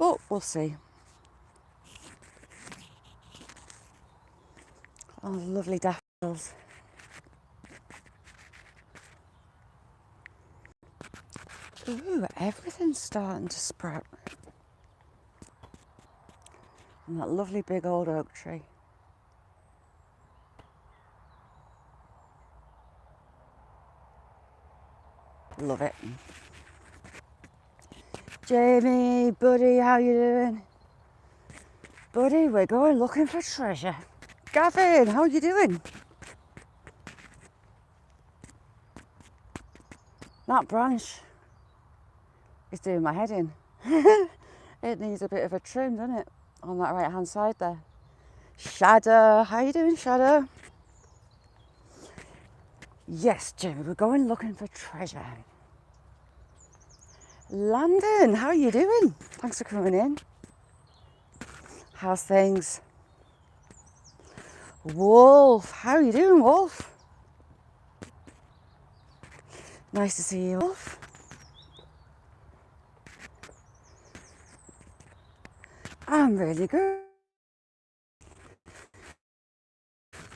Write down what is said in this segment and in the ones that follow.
but we'll see. Oh, lovely daffodils. Ooh, everything's starting to sprout. And that lovely big old oak tree. Love it. Jamie, buddy, how you doing? Buddy, we're going looking for treasure. Gavin, how you doing? That branch is doing my head in. It needs a bit of a trim, doesn't it? On that right hand side there. Shadow, how you doing, Shadow? Yes, Jimmy, we're going looking for treasure. Landon, how are you doing? Thanks for coming in. How's things? Wolf, how are you doing, Wolf? Nice to see you, Wolf. I'm really good.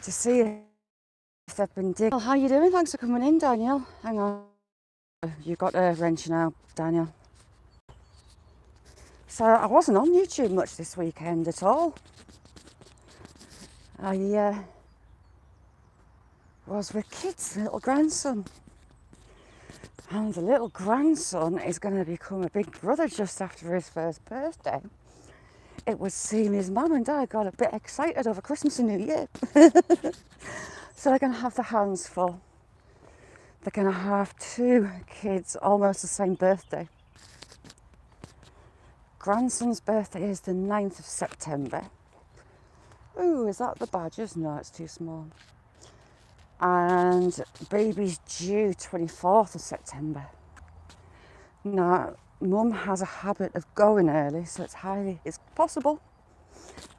To see if they've been digging. Well, how are you doing? Thanks for coming in, Daniel. Hang on. You've got a wrench now, Daniel. So I wasn't on YouTube much this weekend at all. I was with kids, little grandson. And the little grandson is going to become a big brother just after his first birthday. It was seeing his mum and dad got a bit excited over Christmas and New Year. So they're going to have their hands full. They're going to have two kids almost the same birthday. Grandson's birthday is the 9th of September. Ooh, is that the badgers? No, it's too small. And baby's due 24th of September. Now, Mum has a habit of going early, so it's possible.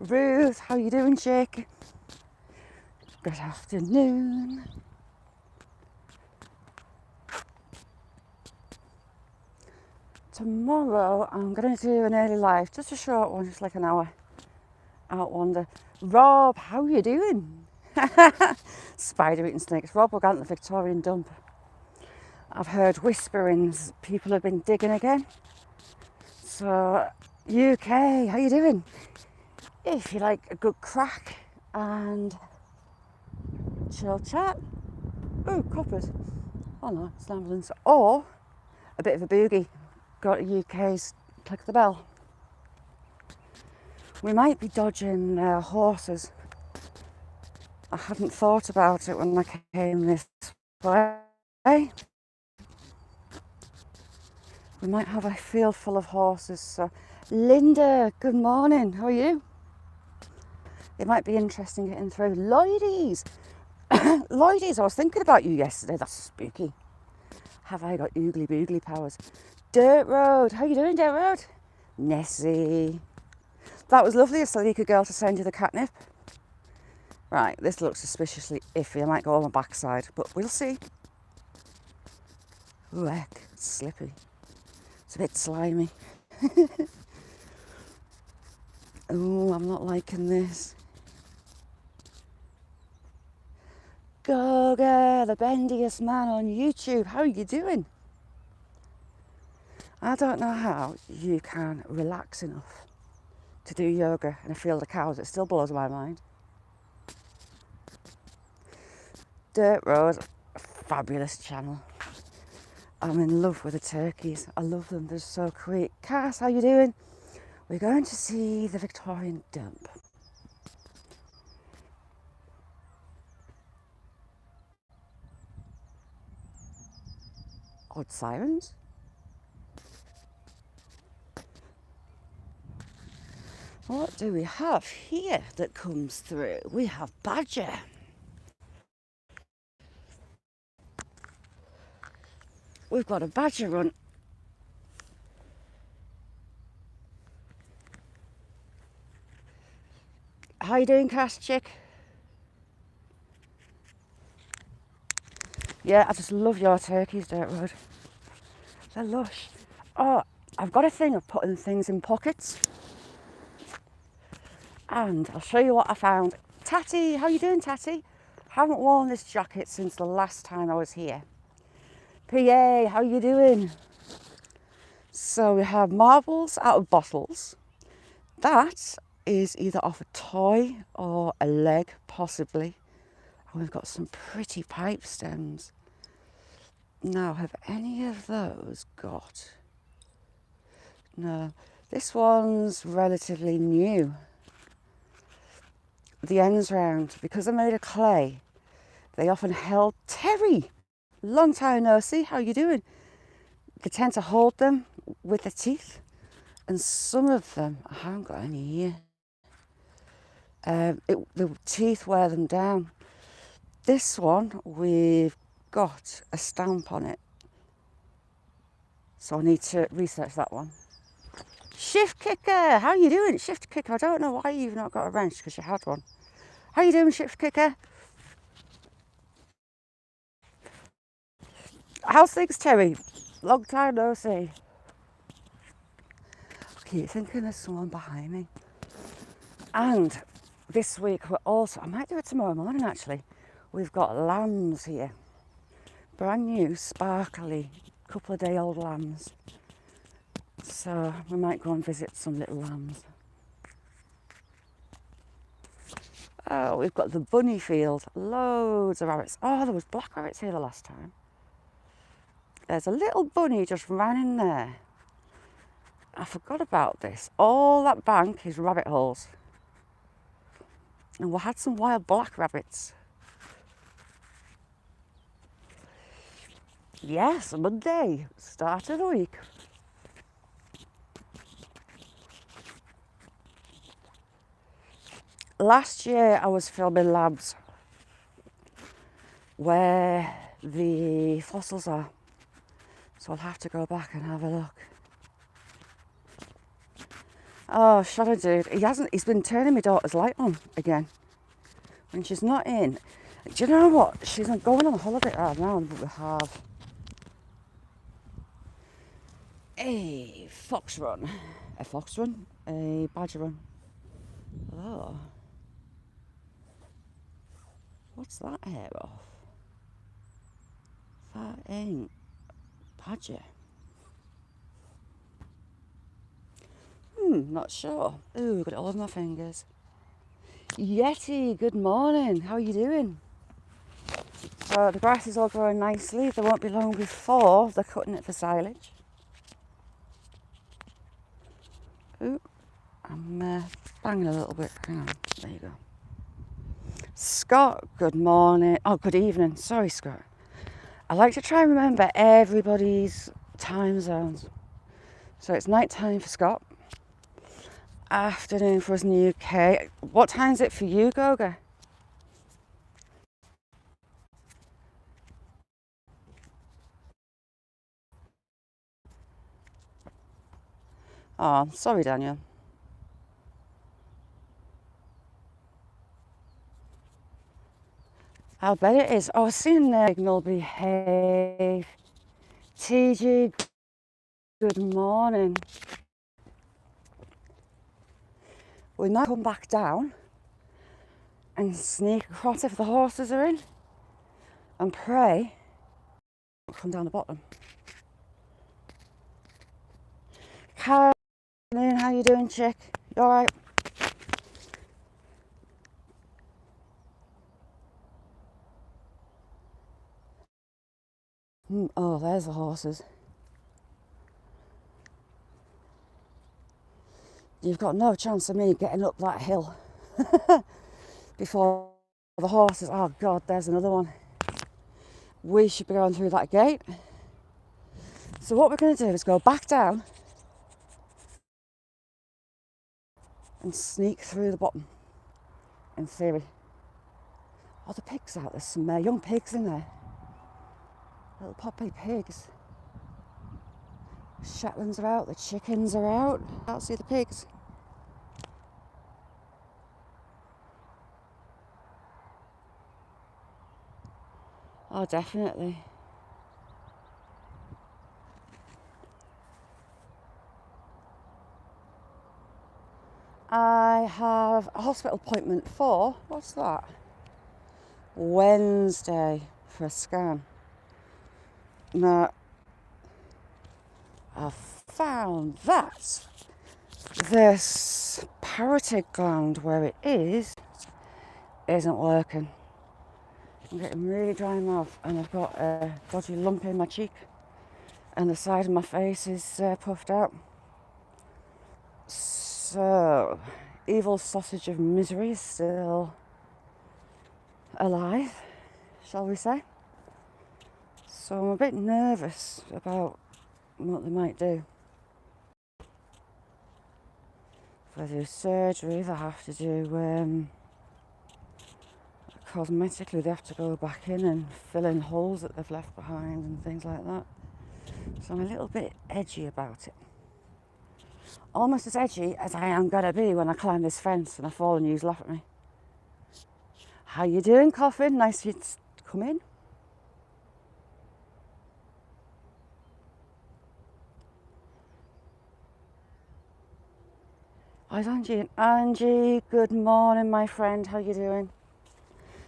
Ruth, how you doing, Jake? Good afternoon. Tomorrow I'm going to do an early live, just a short one, just like an hour. Out wander. Rob, how are you doing? Spider eating snakes. Rob, we're going to the Victorian Dump. I've heard whisperings. People have been digging again. So, UK, how you doing? If you like a good crack and chill chat. Oh, coppers. Oh no, it's an ambulance. Or a bit of a boogie. Go to UK's Click the Bell. We might be dodging horses. I hadn't thought about it when I came this way. We might have a field full of horses. So, Linda, good morning. How are you? It might be interesting getting through. Lloydies. Lloydies, I was thinking about you yesterday. That's spooky. Have I got oogly boogly powers? Dirt Road. How you doing, Dirt Road? Nessie. That was lovely, a Salika girl, to send you the catnip. Right, this looks suspiciously iffy. I might go on my backside, but we'll see. Ooh, heck, it's slippy. It's a bit slimy. Ooh, I'm not liking this. Goga, the bendiest man on YouTube. How are you doing? I don't know how you can relax enough to do yoga in a field of cows. It still blows my mind. Dirt Road, fabulous channel. I'm in love with the turkeys. I love them. They're so cute. Cass, how you doing? We're going to see the Victorian Dump. Odd sirens. What do we have here that comes through? We have badger. We've got a badger run. How you doing, Cass Chick? Yeah, I just love your turkeys, Dirt Road. They're lush. Oh, I've got a thing of putting things in pockets, and I'll show you what I found. Tatty, how you doing, Tatty? Haven't worn this jacket since the last time I was here. PA, how you doing? So we have marbles out of bottles. That is either off a toy or a leg, possibly. And we've got some pretty pipe stems. Now, have any of those got? No, this one's relatively new. The ends round, because they're made of clay, they often held. Terry, long time no see, how you doing? They tend to hold them with the teeth, and some of them, I haven't got any here. The teeth wear them down. This one, we've got a stamp on it, so I need to research that one. Shift Kicker, how you doing? Shift Kicker, I don't know why you've not got a wrench, because you had one. How you doing, Shift Kicker? How's things, Terry? Long time no see. I keep thinking there's someone behind me. And this week we're also, I might do it tomorrow morning actually, we've got lambs here. Brand new, sparkly, couple of day old lambs. So we might go and visit some little lambs. Oh, we've got the bunny field, loads of rabbits. Oh, there was black rabbits here the last time. There's a little bunny just ran in there. I forgot about this. All that bank is rabbit holes. And we had some wild black rabbits. Yes, Monday, start of the week. Last year I was filming labs where the fossils are. So I'll have to go back and have a look. Oh, Shadow Dude, he's been turning my daughter's light on again when she's not in. Do you know what? She's going on a holiday right now, but we have a fox run, a badger run. Oh, what's that hair off? That ain't badger. Not sure. Ooh, got it all over my fingers. Yeti, good morning. How are you doing? So the grass is all growing nicely. They won't be long before they're cutting it for silage. Ooh, I'm banging a little bit. Hang on, there you go. Scott, good morning. Oh, good evening. Sorry, Scott. I like to try and remember everybody's time zones. So it's night time for Scott. Afternoon for us in the UK. What time is it for you, Goga? Oh, sorry, Daniel. I'll bet it is. Oh, I was seeing the signal behave. TG, good morning. We might come back down and sneak across if the horses are in and pray. Come down the bottom. Caroline, how you doing, chick? You all right? Oh, there's the horses. You've got no chance of me getting up that hill before the horses. Oh God, there's another one. We should be going through that gate. So what we're going to do is go back down and sneak through the bottom, in theory. Oh, the pigs out. There's some young pigs in there. Little poppy pigs. Shetlands are out, the chickens are out. I'll see the pigs. Oh, definitely. I have a hospital appointment for, what's that? Wednesday for a scan. Now, I've found that this parotid gland where it is isn't working. I'm getting really dry mouth and I've got a dodgy lump in my cheek and the side of my face is puffed out. So, evil sausage of misery is still alive, shall we say. So I'm a bit nervous about what they might do. If they do surgery, they have to do cosmetically, they have to go back in and fill in holes that they've left behind and things like that. So I'm a little bit edgy about it. Almost as edgy as I am gonna be when I climb this fence and I fall and you laugh at me. How you doing, Coffin? Nice you to come in. Hi, Angie. Angie, good morning, my friend. How you doing?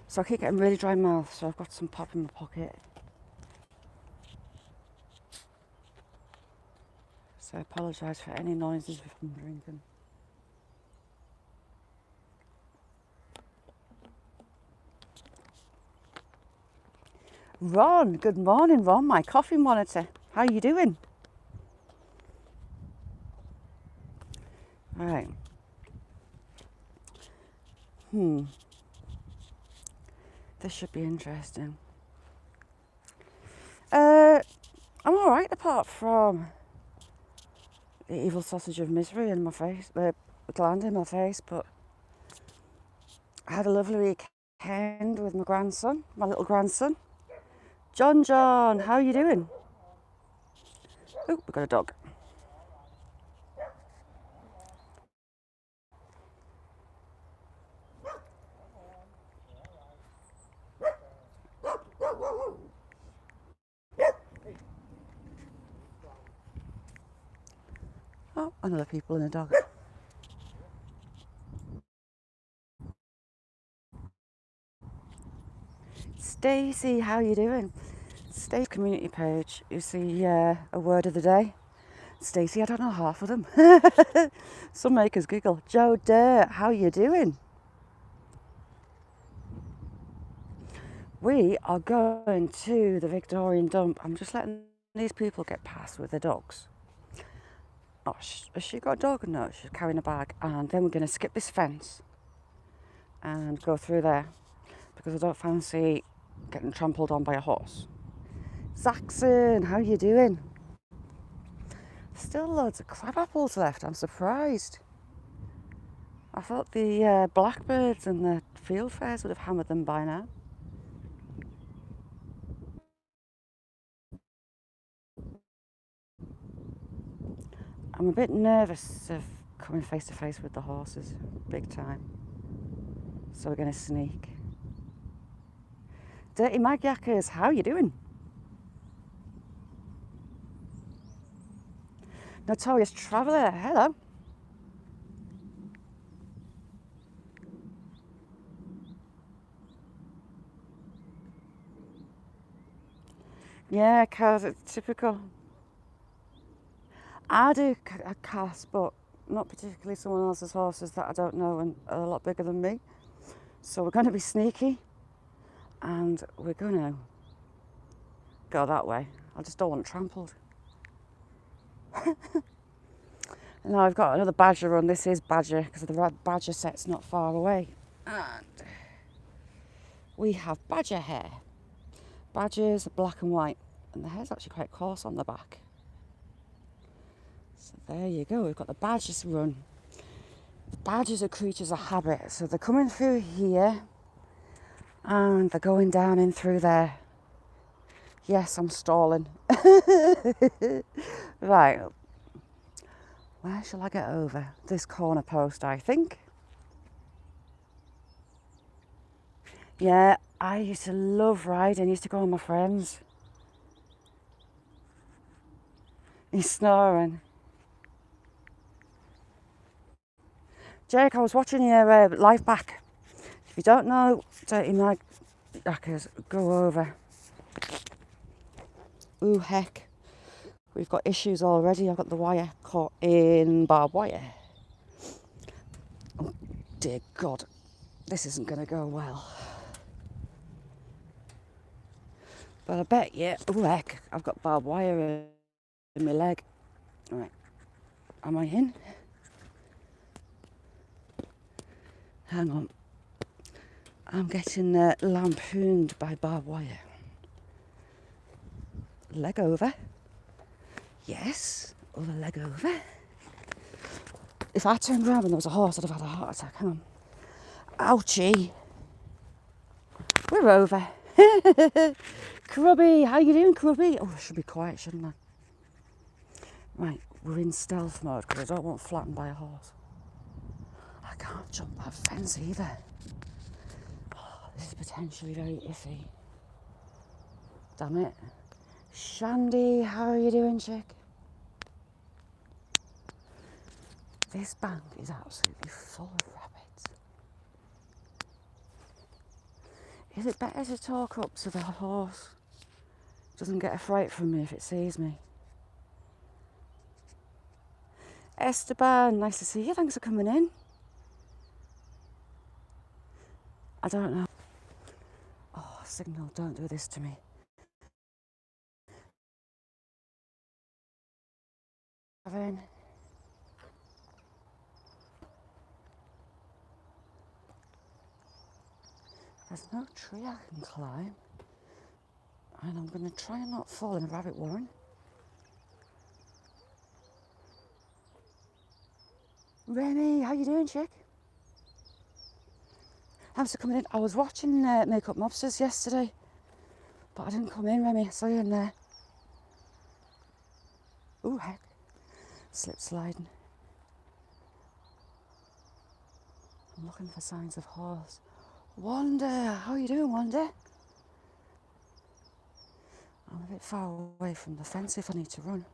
So I keep getting really dry mouth, so I've got some pop in my pocket. So I apologise for any noises if I'm drinking. Ron, good morning, Ron, my coffee monitor. How you doing? All right. This should be interesting. I'm all right apart from the evil sausage of misery in my face, the gland in my face, but I had a lovely weekend with my grandson, my little grandson. John, how you doing? Oh, we got a dog. Oh, another people and a dog. Stacey, how you doing? Stacey's community page, you see a word of the day. Stacey, I don't know half of them. Some make us giggle. Joe Dirt, how you doing? We are going to the Victorian Dump. I'm just letting these people get past with their dogs. Oh, has she got a dog? No, she's carrying a bag. And then we're going to skip this fence and go through there because I don't fancy getting trampled on by a horse. Saxon, how you doing? Still loads of crab apples left. I'm surprised. I thought the blackbirds and the field fares would have hammered them by now. I'm a bit nervous of coming face to face with the horses, big time. So we're going to sneak. Dirty Magyackers, how you doing? Notorious Traveller, hello. Yeah, cars, it's typical. I do a cast, but not particularly someone else's horses that I don't know and are a lot bigger than me. So we're going to be sneaky and we're going to go that way. I just don't want trampled. Now I've got another badger run. This is badger because the badger set's not far away. And we have badger hair. Badgers are black and white and the hair's actually quite coarse on the back. So there you go, we've got the badgers run. The badgers are creatures of habit, so they're coming through here and they're going down in through there. Yes, I'm stalling. Right, where shall I get over? This corner post, I think. Yeah, I used to love riding, I used to go with my friends. He's snoring. Jake, I was watching your life back. If you don't know, dirty mag jackers, go over. Ooh, heck. We've got issues already. I've got the wire caught in barbed wire. Oh, dear God. This isn't going to go well. But I bet you, ooh, heck, I've got barbed wire in my leg. All right. Am I in? Hang on. I'm getting lampooned by barbed wire. Leg over. Yes. Other leg over. If I turned around and there was a horse, I'd have had a heart attack. Hang on. Ouchie. We're over. Crubby, how you doing, Crubby? Oh, I should be quiet, shouldn't I? Right, we're in stealth mode because I don't want flattened by a horse. I can't jump that fence either. Oh, this is potentially very iffy. Damn it. Shandy, how are you doing, chick? This bank is absolutely full of rabbits. Is it better to talk up so the horse doesn't get a fright from me if it sees me? Esteban, nice to see you. Thanks for coming in. I don't know. Oh, signal, don't do this to me. There's no tree I can climb. And I'm going to try and not fall in a rabbit warren. Remy, how you doing, chick? Thanks for coming in. I was watching Makeup Mobsters yesterday, but I didn't come in, Remy. I saw you in there. Ooh, heck. Slip sliding. I'm looking for signs of horse. Wanda, how you doing, Wanda? I'm a bit far away from the fence if I need to run.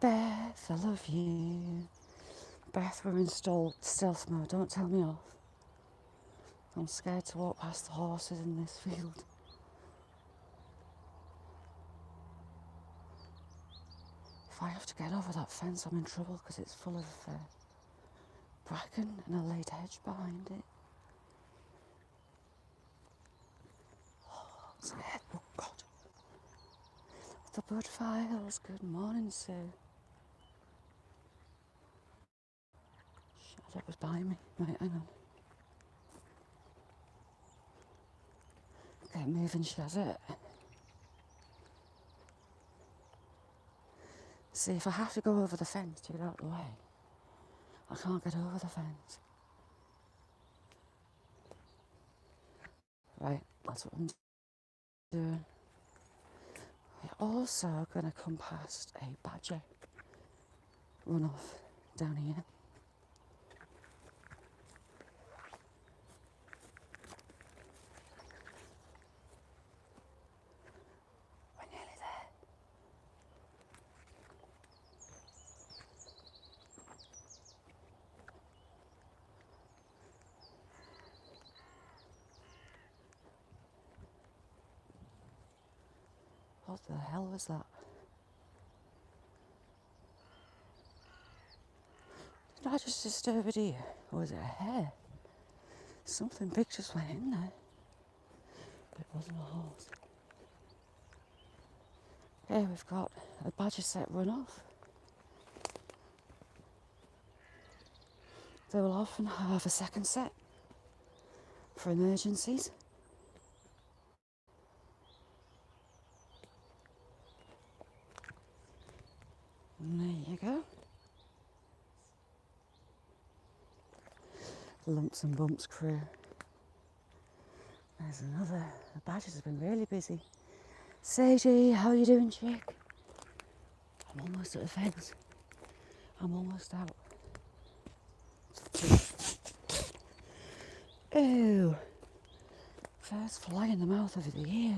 Beth, I love you. Beth, we're in stealth mode. Don't tell me off. I'm scared to walk past the horses in this field. If I have to get over that fence, I'm in trouble because it's full of bracken and a laid hedge behind it. Oh, it's ahead. Oh, God. The Bud Files. Good morning, Sue. Shut up, was behind me. Right, hang on. Get moving, Shazza. See, if I have to go over the fence to get out of the way, I can't get over the fence. Right, that's what I'm doing. We're also going to come past a badger runoff down here. We're nearly there. What the hell was that? Did I just disturb a deer? Or was it a hare? Something big just went in there. But it wasn't a horse. Okay, we've got a badger set runoff. They will often have a second set for emergencies. And there you go. Lumps and Bumps crew. There's another. The badgers have been really busy. Seiji, how you doing, chick? I'm almost at the fence. I'm almost out. Ew. First fly in the mouth of the year.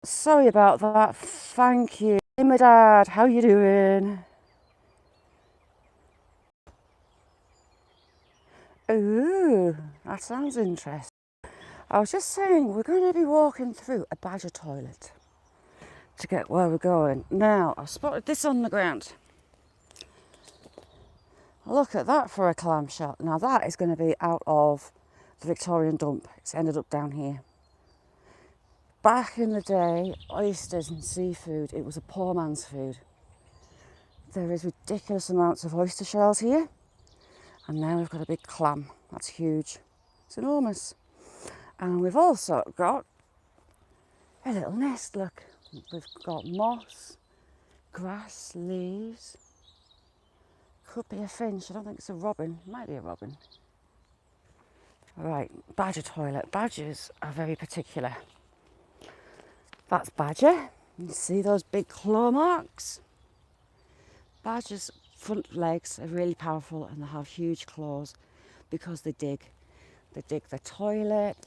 Sorry about that. Thank you. Hey, my dad. How you doing? Ooh, that sounds interesting. I was just saying we're going to be walking through a badger toilet to get where we're going. Now, I've spotted this on the ground. Look at that for a clamshell. Now that is going to be out of the Victorian Dump. It's ended up down here. Back in the day, oysters and seafood, it was a poor man's food. There is ridiculous amounts of oyster shells here. And now we've got a big clam. That's huge. It's enormous. And we've also got a little nest, look. We've got moss, grass, leaves. Could be a finch. I don't think it's a robin. It might be a robin. Right, badger toilet. Badgers are very particular. That's badger. You see those big claw marks? Badgers' front legs are really powerful and they have huge claws because they dig. They dig the toilet,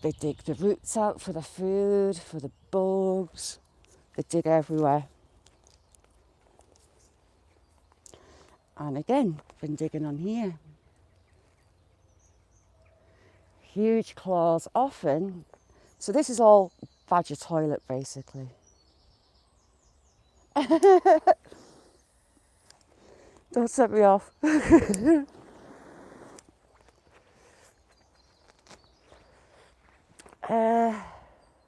they dig the roots out for the food, for the bugs. They dig everywhere. And again, been digging on here. Huge claws, often. So this is all badger toilet, basically. Don't set me off.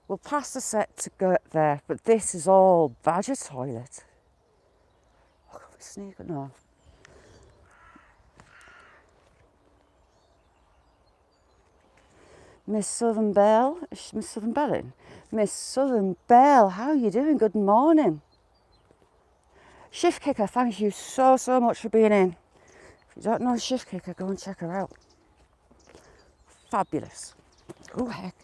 We'll pass the set to go there, but this is all badger toilet. Oh, can we sneak it? No. Miss Southern Belle, Miss Southern Bellin? Miss Southern Belle, how are you doing? Good morning. Shift Kicker, thank you so much for being in. If you don't know Shift Kicker, go and check her out. Fabulous. Oh, heck.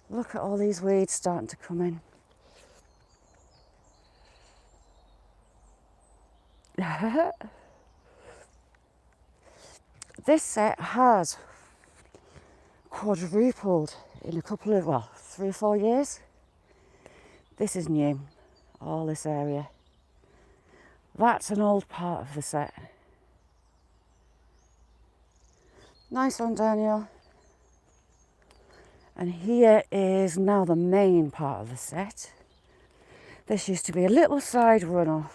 Look at all these weeds starting to come in. This set has quadrupled in a couple of, well, 3 or 4 years. This is new, all this area. That's an old part of the set. Nice one, Daniel. And here is now the main part of the set. This used to be a little side runoff.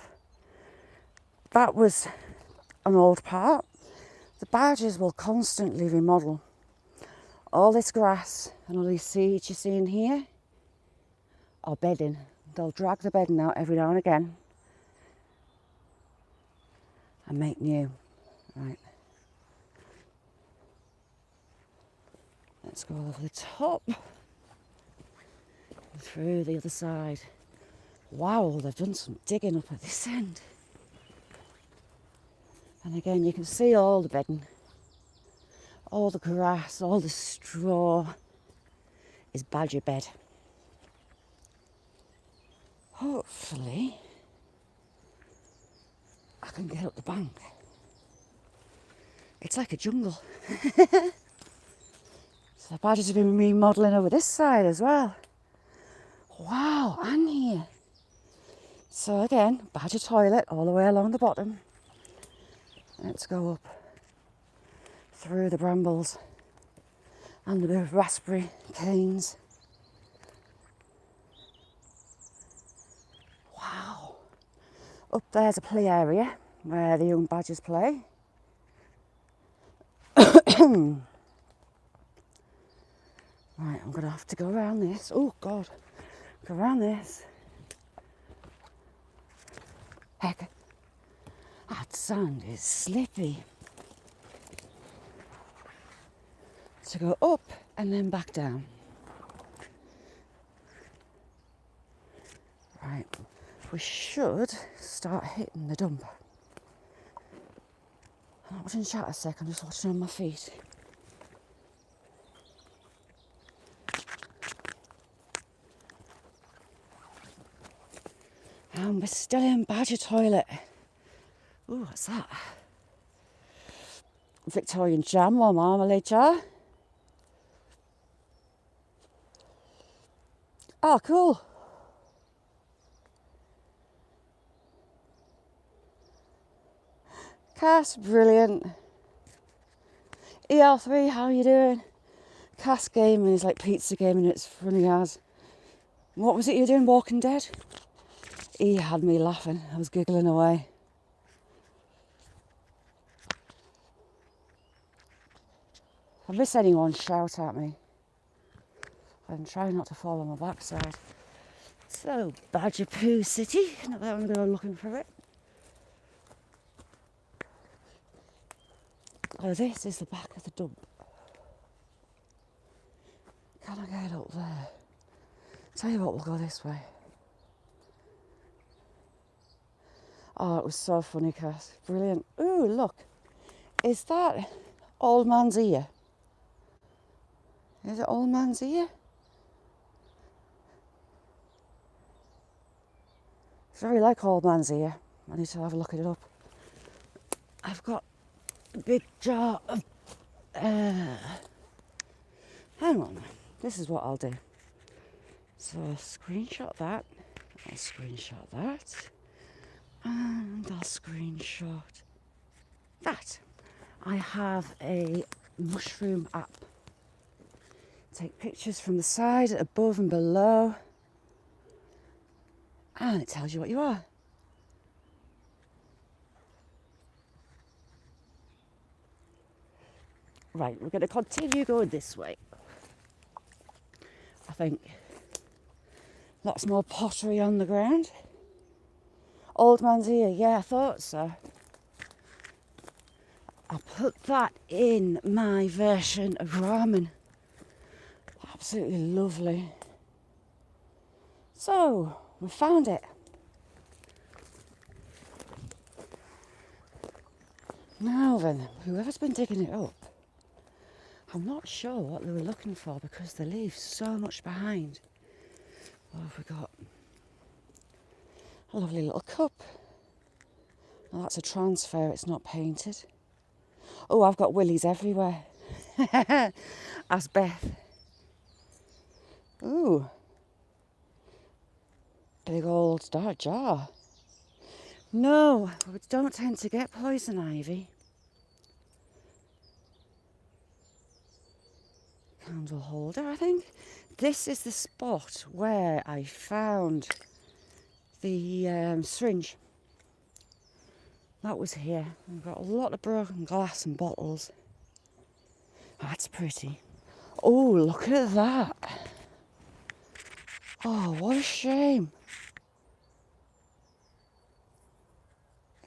That was an old part. The badgers will constantly remodel. All this grass and all these seeds you see in here are bedding. They'll drag the bedding out every now and again and make new. Right. Let's go over the top and through the other side. Wow, they've done some digging up at this end. And again, you can see all the bedding, all the grass, all the straw is badger bed. Hopefully, I can get up the bank. It's like a jungle. So the badgers have been remodelling over this side as well. Wow, and here. So again, badger toilet all the way along the bottom. Let's go up through the brambles and the raspberry canes. Wow. Up there's a play area where the young badgers play. Right, I'm going to have to go around this. Oh, God. Go around this. Heck. That sand is slippy. To go up and then back down. Right. We should start hitting the dump. I'm not watching chat a sec, I'm just watching on my feet. And we're still in badger toilet. Ooh, what's that? Victorian jam or marmalade jar. Oh, cool. Cass, brilliant. EL3, how you doing? Cass gaming is like pizza gaming, it's funny as. What was it you were doing, Walking Dead? He had me laughing, I was giggling away. If I miss anyone, shout at me. I'm trying not to fall on my backside. So, Badger Poo City, not that I'm going to go looking for it. Oh, this is the back of the dump. Can I get up there? Tell you what, we'll go this way. Oh, it was so funny, Cass. Brilliant. Ooh, look. Is that Old Man's Ear? Is it Old Man's Ear? It's very like Old Man's Ear. I need to have a look at it up. I've got a big jar of... hang on. This is what I'll do. So I'll screenshot that. I'll screenshot that. And I'll screenshot that. I have a mushroom app. Take pictures from the side, above and below. And it tells you what you are. Right, we're going to continue going this way. I think lots more pottery on the ground. Old Man's Ear, yeah, I thought so. I'll put that in my version of ramen. Absolutely lovely. So, we found it. Now then, whoever's been digging it up, I'm not sure what they were looking for because they leave so much behind. What have we got? A lovely little cup. Well, that's a transfer, it's not painted. Oh, I've got willies everywhere. Ask Beth. Ooh. Big old dark jar. No, we don't tend to get poison ivy. Candle holder, I think. This is the spot where I found the syringe. That was here. We've got a lot of broken glass and bottles. That's pretty. Oh, look at that. Oh, what a shame.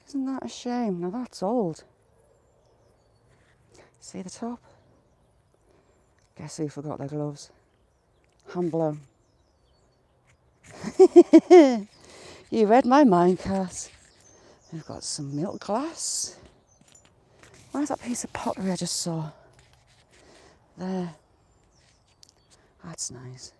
Isn't that a shame? Now that's old. See the top? Guess who forgot their gloves? Hand blown. You read my mind, Cass. We've got some milk glass. Where's that piece of pottery I just saw? There. That's nice.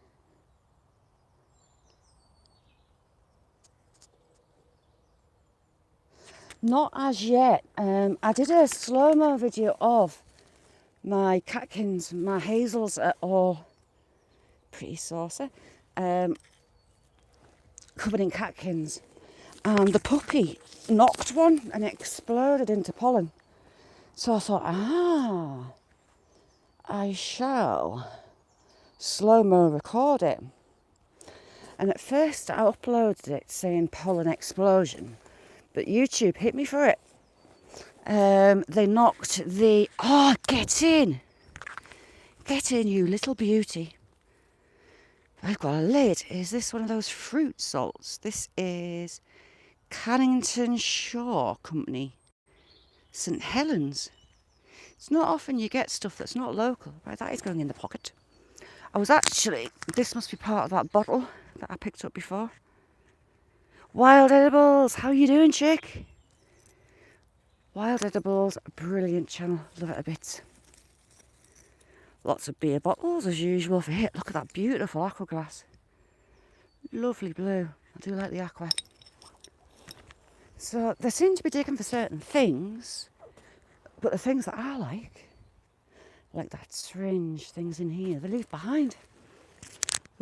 Not as yet. I did a slow-mo video of my catkins, my hazels are all pretty saucy, covered in catkins. And the puppy knocked one and it exploded into pollen. So I thought, I shall slow-mo record it. And at first I uploaded it saying pollen explosion, but YouTube hit me for it. They knocked the... Oh, get in! Get in, you little beauty. I've got a lid. Is this one of those fruit salts? This is Cannington Shaw Company, St Helens. It's not often you get stuff that's not local. Right, that is going in the pocket. I was actually... This must be part of that bottle that I picked up before. Wild Edibles, how you doing, chick? Wild Edibles, brilliant channel, love it a bit. Lots of beer bottles as usual for hit. Look at that beautiful aqua glass. Lovely blue, I do like the aqua. So they seem to be digging for certain things, but the things that I like that syringe, things in here, they leave behind.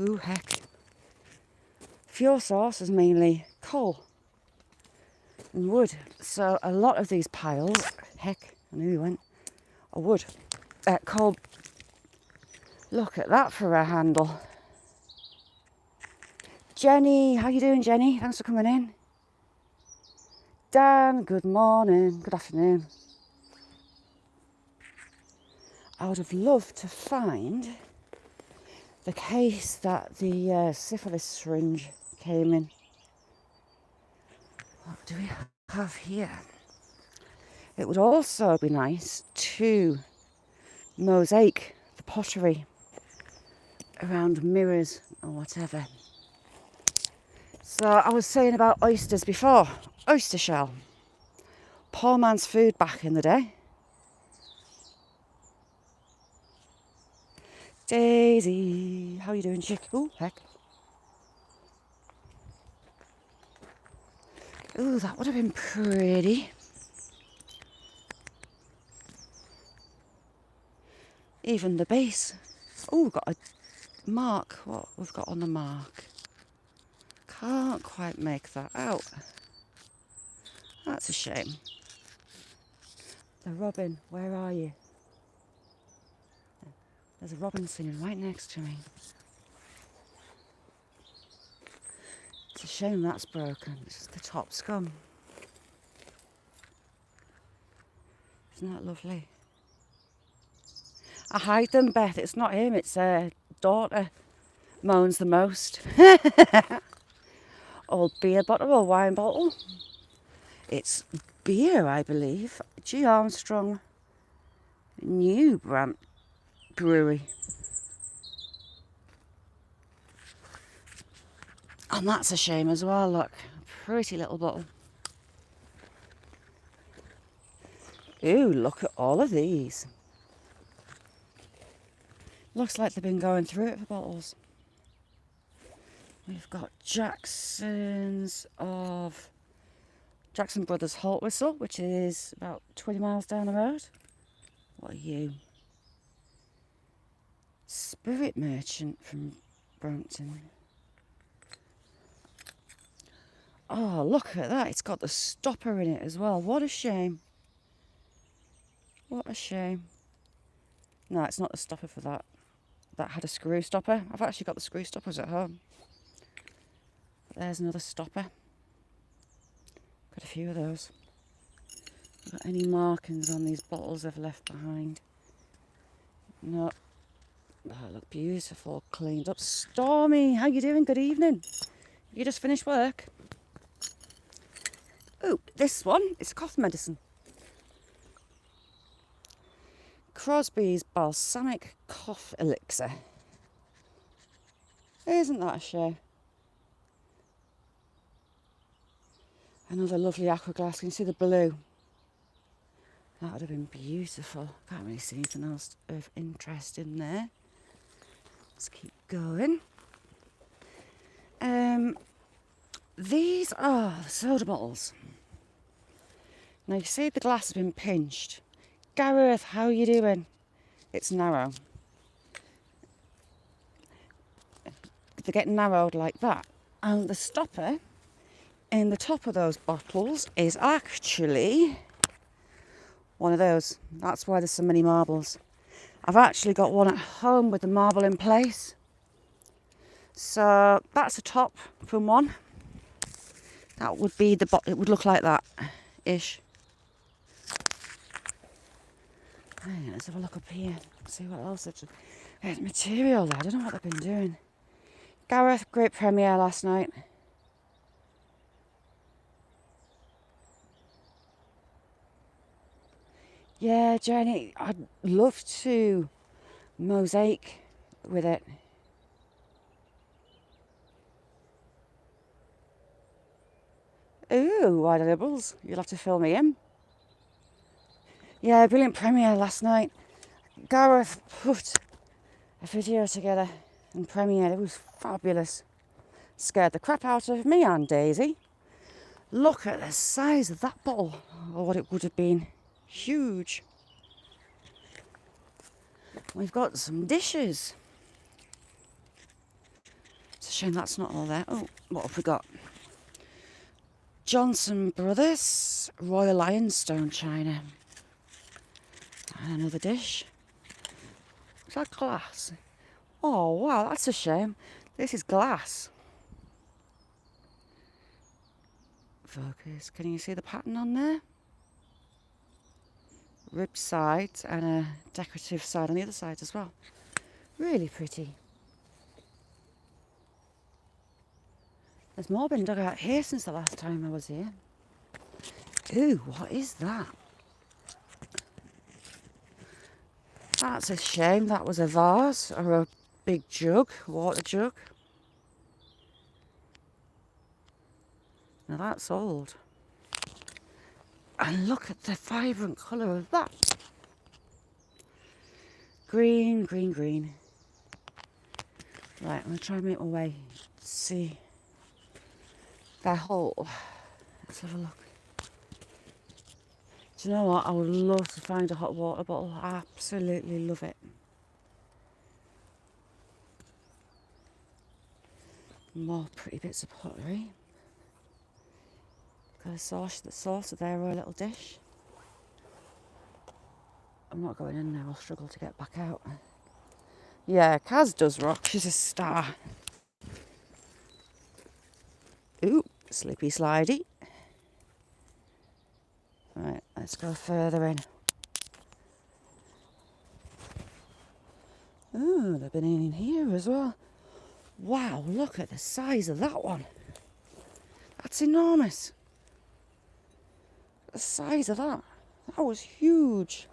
Ooh, heck. fuel source is mainly coal and wood. So a lot of these piles, heck, I knew he went, are wood, coal. Look at that for a handle. Jenny, how you doing, Jenny? Thanks for coming in. Dan, good morning, good afternoon. I would have loved to find the case that the syphilis syringe came in. What do we have here? It would also be nice to mosaic the pottery around mirrors or whatever. So I was saying about oysters before. Oyster shell. Poor man's food back in the day. Daisy, how you doing, chick? Oh, heck. Ooh, that would have been pretty. Even the base. Oh, we've got a mark. What we've got on the mark. Can't quite make that out. That's a shame. The robin, where are you? There's a robin singing right next to me. It's a shame that's broken. It's just the top scum. Isn't that lovely? I hide them, Beth. It's not him, it's daughter. Moans the most. Old beer bottle or wine bottle. It's beer, I believe. G. Armstrong New Brand Brewery. And that's a shame as well, look. Pretty little bottle. Ooh, look at all of these. Looks like they've been going through it for bottles. We've got Jackson Brothers Halt Whistle, which is about 20 miles down the road. What are you? Spirit Merchant from Brompton. Oh, look at that. It's got the stopper in it as well. What a shame. What a shame. No, it's not the stopper for that. That had a screw stopper. I've actually got the screw stoppers at home. But there's another stopper. Got a few of those. Got any markings on these bottles I've left behind? No. Oh, look beautiful, cleaned up. Stormy, how you doing? Good evening. You just finished work? Oh, this one is cough medicine. Crosby's Balsamic Cough Elixir. Isn't that a shame? Another lovely aqua glass. Can you see the blue? That would have been beautiful. Can't really see anything else of interest in there. Let's keep going. These are the soda bottles. Now you see the glass has been pinched. Gareth, how are you doing? It's narrow. They get narrowed like that. And the stopper in the top of those bottles is actually one of those. That's why there's so many marbles. I've actually got one at home with the marble in place. So that's the top from one. That would be the bottle. It would look like that ish. Hey, let's have a look up here. See what else there's material there. I don't know what they've been doing. Gareth, great premiere last night. Yeah, Jenny, I'd love to mosaic with it. Ooh, why the liberals? You'll have to fill me in. Yeah, brilliant premiere last night. Gareth put a video together and premiered. It was fabulous. Scared the crap out of me and Daisy. Look at the size of that bottle, or what it would have been. Huge. We've got some dishes. It's a shame that's not all there. Oh, what have we got? Johnson Brothers Royal Ironstone china. And another dish. Is that glass? Oh wow, that's a shame. This is glass. Focus. Can you see the pattern on there? Ribbed sides and a decorative side on the other side as well. Really pretty. There's more been dug out here since the last time I was here. Ooh, what is that? That's a shame. That was a vase or a big jug, water jug. Now that's old. And look at the vibrant colour of that. Green, green, green. Right, I'm going to try and make my way to see their hole. Let's have a look. Do you know what? I would love to find a hot water bottle. I absolutely love it. More pretty bits of pottery. Got a saucer there or a little dish. I'm not going in there, I'll struggle to get back out. Yeah, Kaz does rock, she's a star. Ooh, slippy slidey. Right, let's go further in. Ooh, they've been in here as well. Wow, look at the size of that one. That's enormous. The size of that. That was huge.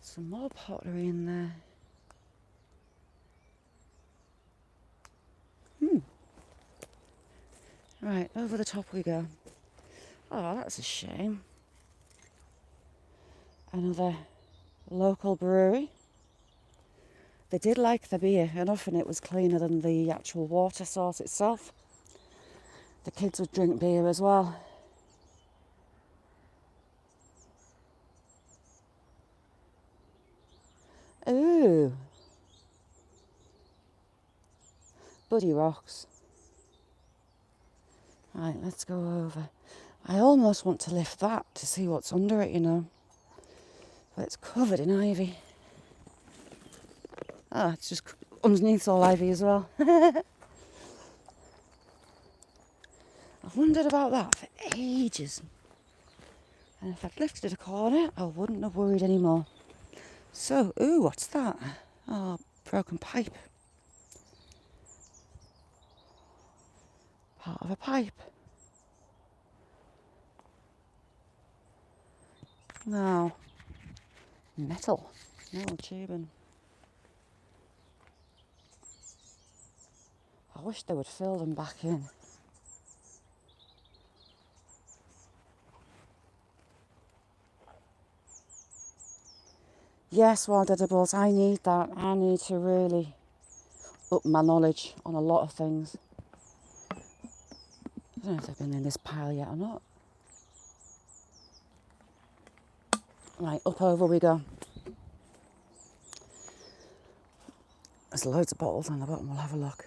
Some more pottery in there. Right, over the top we go. Oh, that's a shame. Another local brewery. They did like the beer, and often it was cleaner than the actual water source itself. The kids would drink beer as well. Ooh. Buddy rocks. Right, let's go over. I almost want to lift that to see what's under it, you know. But it's covered in ivy. Oh, it's just underneath all ivy as well. I've wondered about that for ages. And if I'd lifted a corner, I wouldn't have worried anymore. So, ooh, what's that? Oh, broken pipe. Part of a pipe. No. Metal tubing. I wish they would fill them back in. Yes, wild edibles, I need that. I need to really up my knowledge on a lot of things. I don't know if they've been in this pile yet or not. Right, up over we go. There's loads of bottles on the bottom, we'll have a look.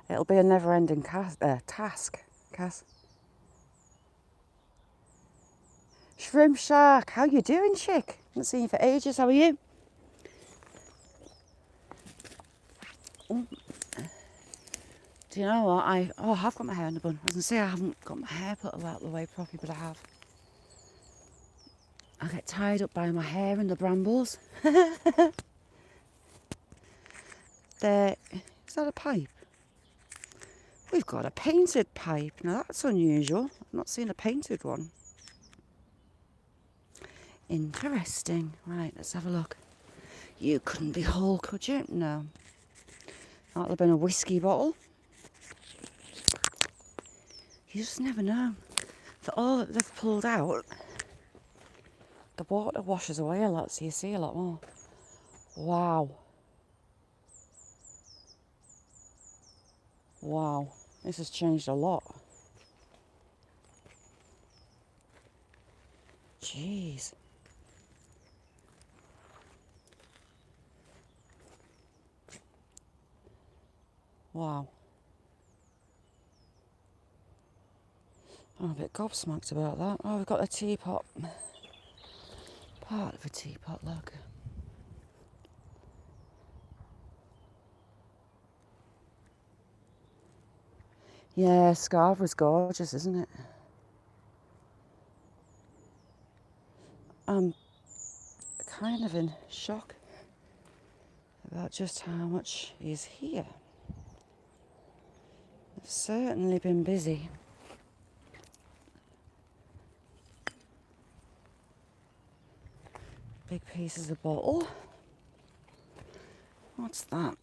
It'll be a never-ending task, Cass. Shrimp Shark, how you doing, chick? Haven't seen you for ages, how are you? Oh. Do you know what? I have got my hair in a bun. I was going to say I haven't got my hair put out the way properly, but I have. I get tied up by my hair in the brambles. There, is that a pipe? We've got a painted pipe. Now that's unusual. I've not seen a painted one. Interesting. Right, let's have a look. You couldn't be whole, could you? No. That would have been a whiskey bottle. You just never know. For all that they've pulled out, the water washes away a lot, so you see a lot more. Wow. Wow. This has changed a lot. Jeez. Wow. I'm a bit gobsmacked about that. Oh, we've got a teapot. Part of a teapot, look. Yeah, Scarborough's gorgeous, isn't it? I'm kind of in shock about just how much is here. I've certainly been busy. Big pieces of bottle. What's that?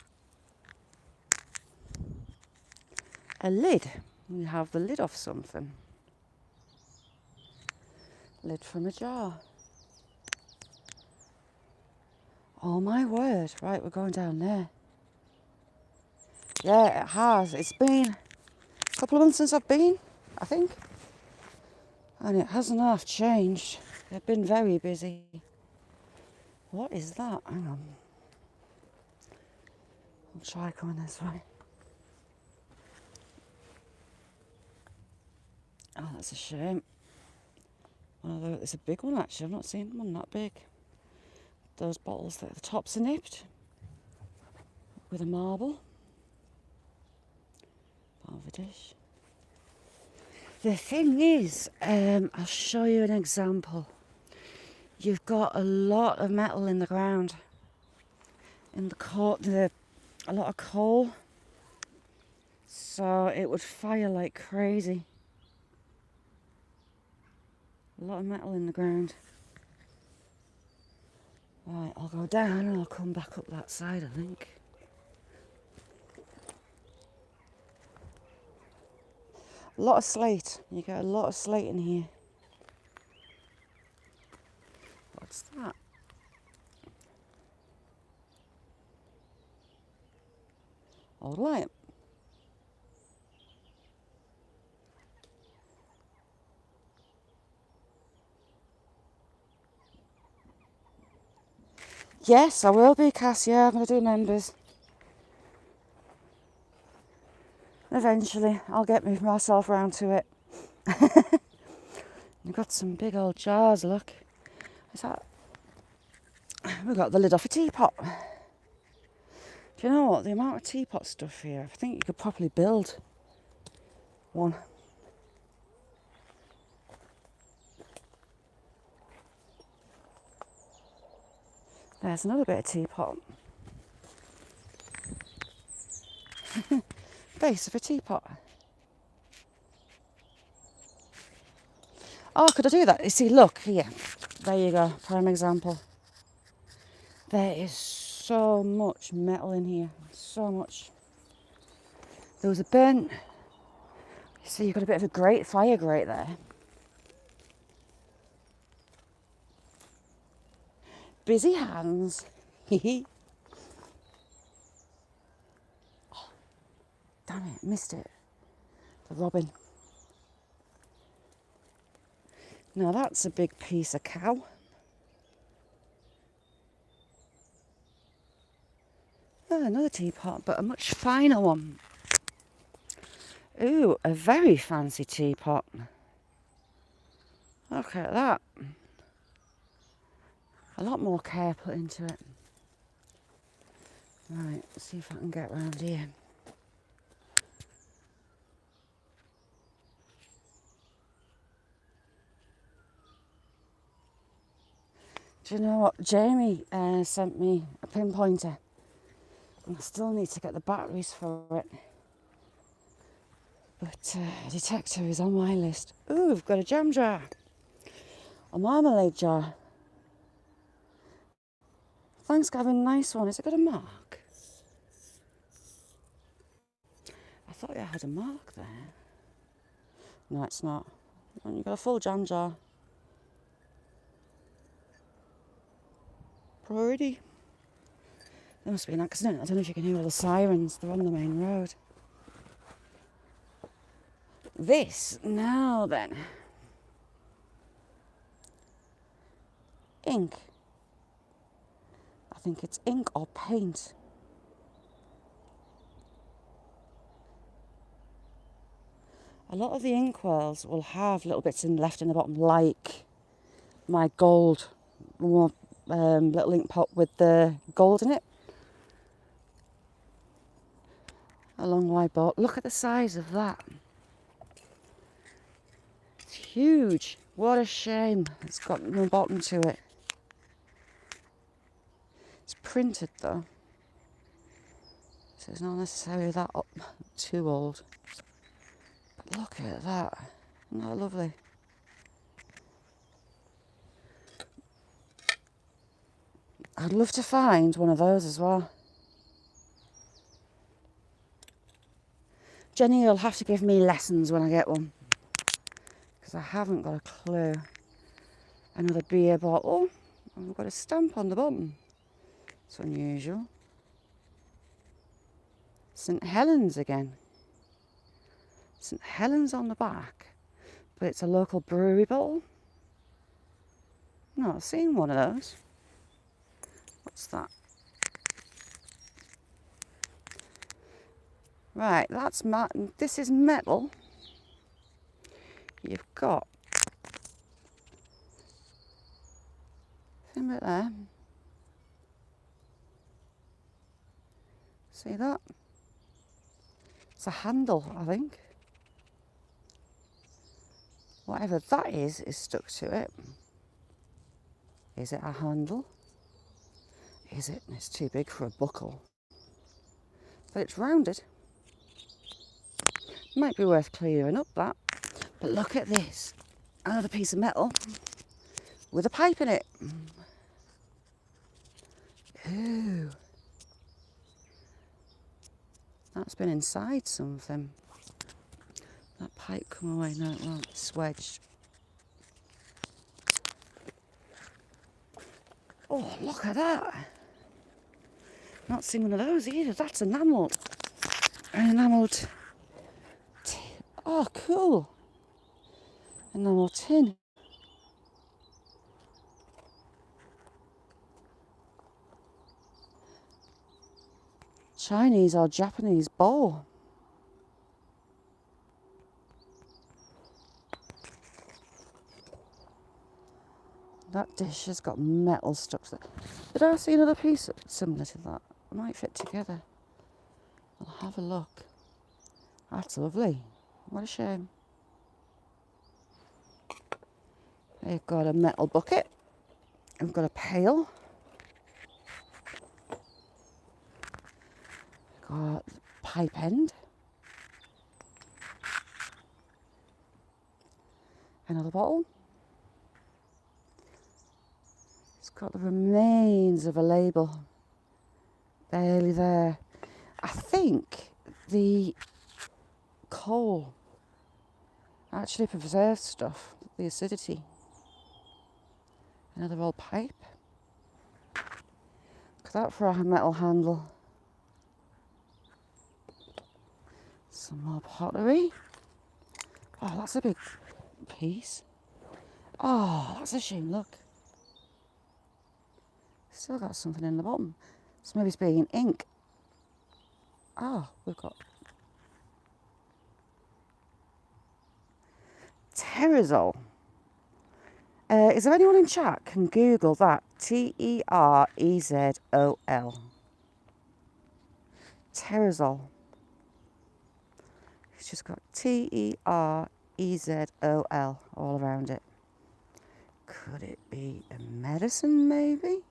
A lid. We have the lid off something. Lid from a jar. Oh my word. Right, we're going down there. Yeah, it has. It's been a couple of months since I've been, I think. And it hasn't half changed. They've been very busy. What is that? Hang on. I'll try coming this way. Oh, that's a shame. Although it's a big one actually. I've not seen one that big. Those bottles that the tops are nipped with a marble. Part of a dish. The thing is, I'll show you an example. You've got a lot of metal in the ground. In the court, a lot of coal. So it would fire like crazy. A lot of metal in the ground. Right, I'll go down and I'll come back up that side, I think. A lot of slate. You get a lot of slate in here. What's that? Old light. Yes, I will be, Cass. Yeah, I'm going to do members. Eventually, I'll get myself round to it. We've got some big old jars, look. Is that... We've got the lid off a teapot. Do you know what? The amount of teapot stuff here, I think you could probably build one. There's another bit of teapot. Base of a teapot. Oh, could I do that? You see, look here. There you go. Prime example. There is so much metal in here. So much. There was a burnt. You see, you've got a bit of a grate, fire grate there. Busy hands. Oh, damn it, missed it. The robin. Now that's a big piece of cow. Oh, another teapot, but a much finer one. Ooh, a very fancy teapot. Look at that. A lot more care put into it. Right, let's see if I can get round here. Do you know what? Jamie sent me a pinpointer. And I still need to get the batteries for it. But a detector is on my list. Ooh, we've got a jam jar. A marmalade jar. Thanks, Gavin. Nice one. Has it got a mark? I thought it had a mark there. No, it's not. And you've got a full jam jar. Pretty. There must be an accident. I don't know if you can hear all the sirens. They're on the main road. This, now then. Ink. I think it's ink or paint. A lot of the inkwells will have little bits left in the bottom, like my gold little ink pot with the gold in it. A long wide bolt. Look at the size of that. It's huge. What a shame. It's got no bottom to it. It's printed though, so it's not necessarily that too old. But look at that. Isn't that lovely? I'd love to find one of those as well. Jenny will have to give me lessons when I get one, because I haven't got a clue. Another beer bottle. I've got a stamp on the bottom. It's unusual. St Helens again. St Helens on the back, but it's a local brewery bottle. No, I've seen one of those. What's that? Right, that's this is metal. You've got thing right there. See that? It's a handle, I think. Whatever that is stuck to it. Is it a handle? Is it? It's too big for a buckle. But it's rounded. Might be worth clearing up that. But look at this. Another piece of metal with a pipe in it. Ooh. That's been inside something. That pipe come away. No, it won't. It's wedged. Oh, look at that. Not seen one of those either. That's enamelled. Enamelled. Oh, cool. Enamelled tin. Chinese or Japanese bowl. That dish has got metal stuck to it. Did I see another piece similar to that? It might fit together. I'll have a look. That's lovely. What a shame. They've got a metal bucket. We've got a pail. Got pipe end. Another bottle. It's got the remains of a label. Barely there. I think the coal actually preserves stuff, the acidity. Another old pipe. Look at that for a metal handle. Some more pottery. Oh, that's a big piece. Oh, that's a shame, look. Still got something in the bottom. So maybe it's being ink. Oh, we've got Terrazol. Is there anyone in chat can Google that? Terezol. Terrazol. It's just got Terezol all around it. Could it be a medicine, maybe?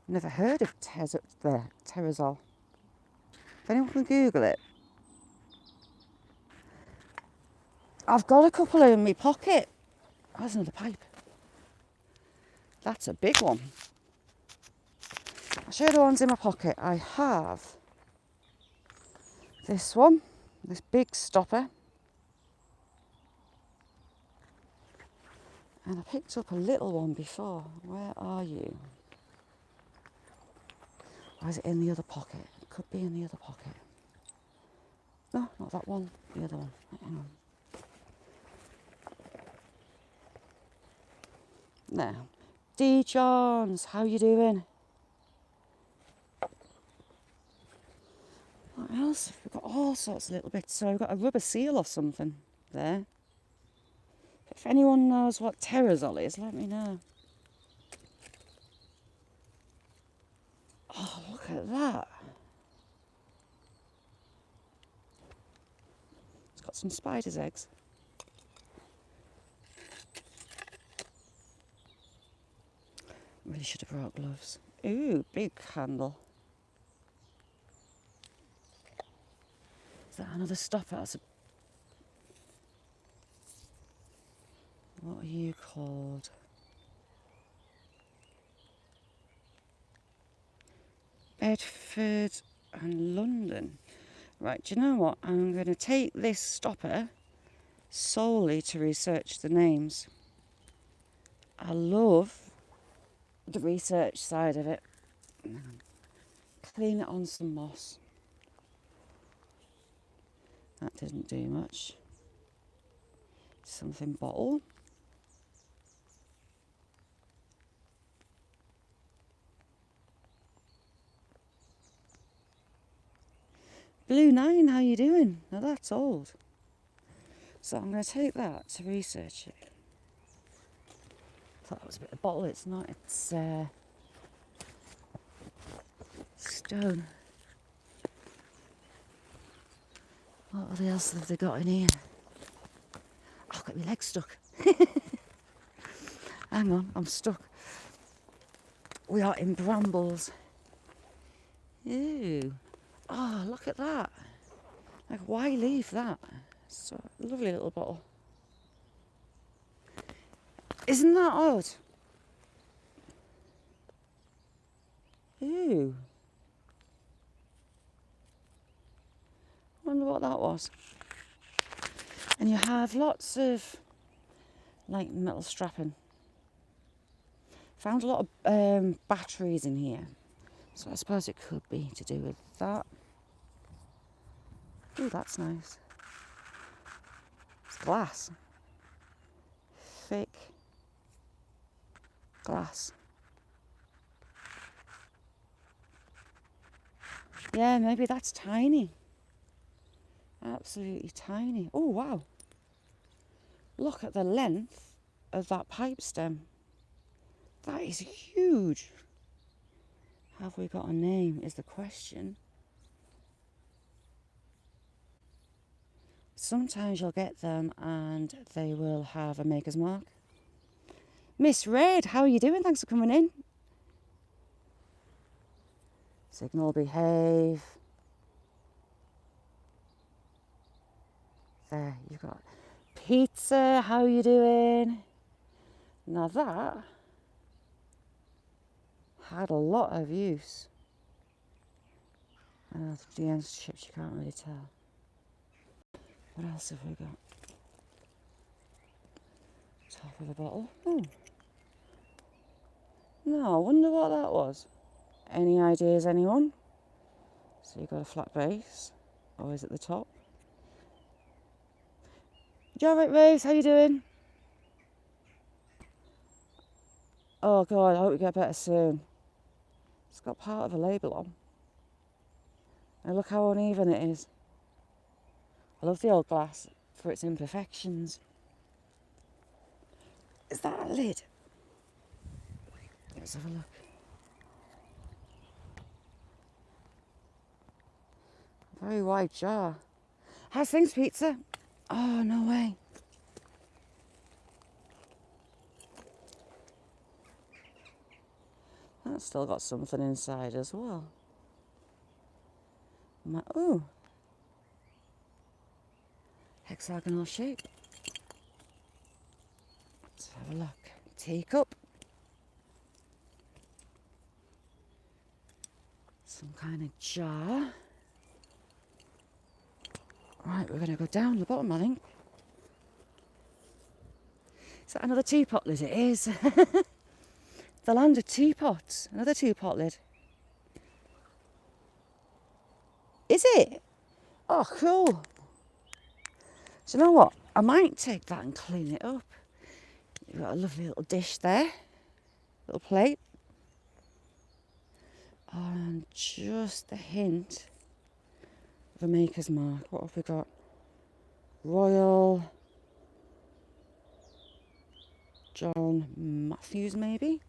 Never heard of Terrazol. If anyone can Google it. I've got a couple in my pocket. Oh, there's another pipe. That's a big one. I'll show you the ones in my pocket. I have this one, this big stopper. And I picked up a little one before. Where are you? Or is it in the other pocket? It could be in the other pocket. No, not that one. The other one. Hang on. Now, D. Johns, how you doing? What else? We've got all sorts of little bits. So we've got a rubber seal or something there. If anyone knows what terrazol is, let me know. Oh, look at that. It's got some spider's eggs. Really should have brought gloves. Ooh, big candle. Is that another stopper? That's a... What are you called? Bedford and London. Right, do you know what? I'm going to take this stopper solely to research the names. I love the research side of it. Clean it on some moss. That didn't do much. Something bottle. Blue 9, how you doing? Now that's old. So I'm going to take that to research it. Thought that was a bit of bottle. It's not. It's stone. What else have they got in here? Oh, I've got my leg stuck. Hang on, I'm stuck. We are in brambles. Ew. Oh, look at that. Like, why leave that? So lovely little bottle. Isn't that odd? Ew. Wonder what that was. And you have lots of like metal strapping. Found a lot of batteries in here. So I suppose it could be to do with that. Oh, that's nice. It's glass. Thick glass. Yeah, maybe that's tiny. Absolutely tiny. Oh, wow. Look at the length of that pipe stem. That is huge. Have we got a name is the question. Sometimes you'll get them and they will have a maker's mark. Miss Red, how are you doing? Thanks for coming in. Signal behave. There, you've got pizza, how are you doing? Now that had a lot of use. The end chips you can't really tell. What else have we got? Top of the bottle. Oh. No, I wonder what that was. Any ideas, anyone? So you've got a flat base. Always at the top. You alright, Rose? How you doing? Oh God, I hope you get better soon. It's got part of a label on. And look how uneven it is. I love the old glass for its imperfections. Is that a lid? Let's have a look. Very wide jar. How's things, pizza? Oh, no way. That's still got something inside as well. Oh. Hexagonal shape. Let's have a look. Teacup. Some kind of jar. Right, we're going to go down the bottom, I think. Is that another teapot lid? It is. The land of teapots. Another teapot lid. Is it? Oh, cool. So you know what? I might take that and clean it up. You've got a lovely little dish there. Little plate. And just a hint the maker's mark. What have we got? Royal John Matthews, maybe?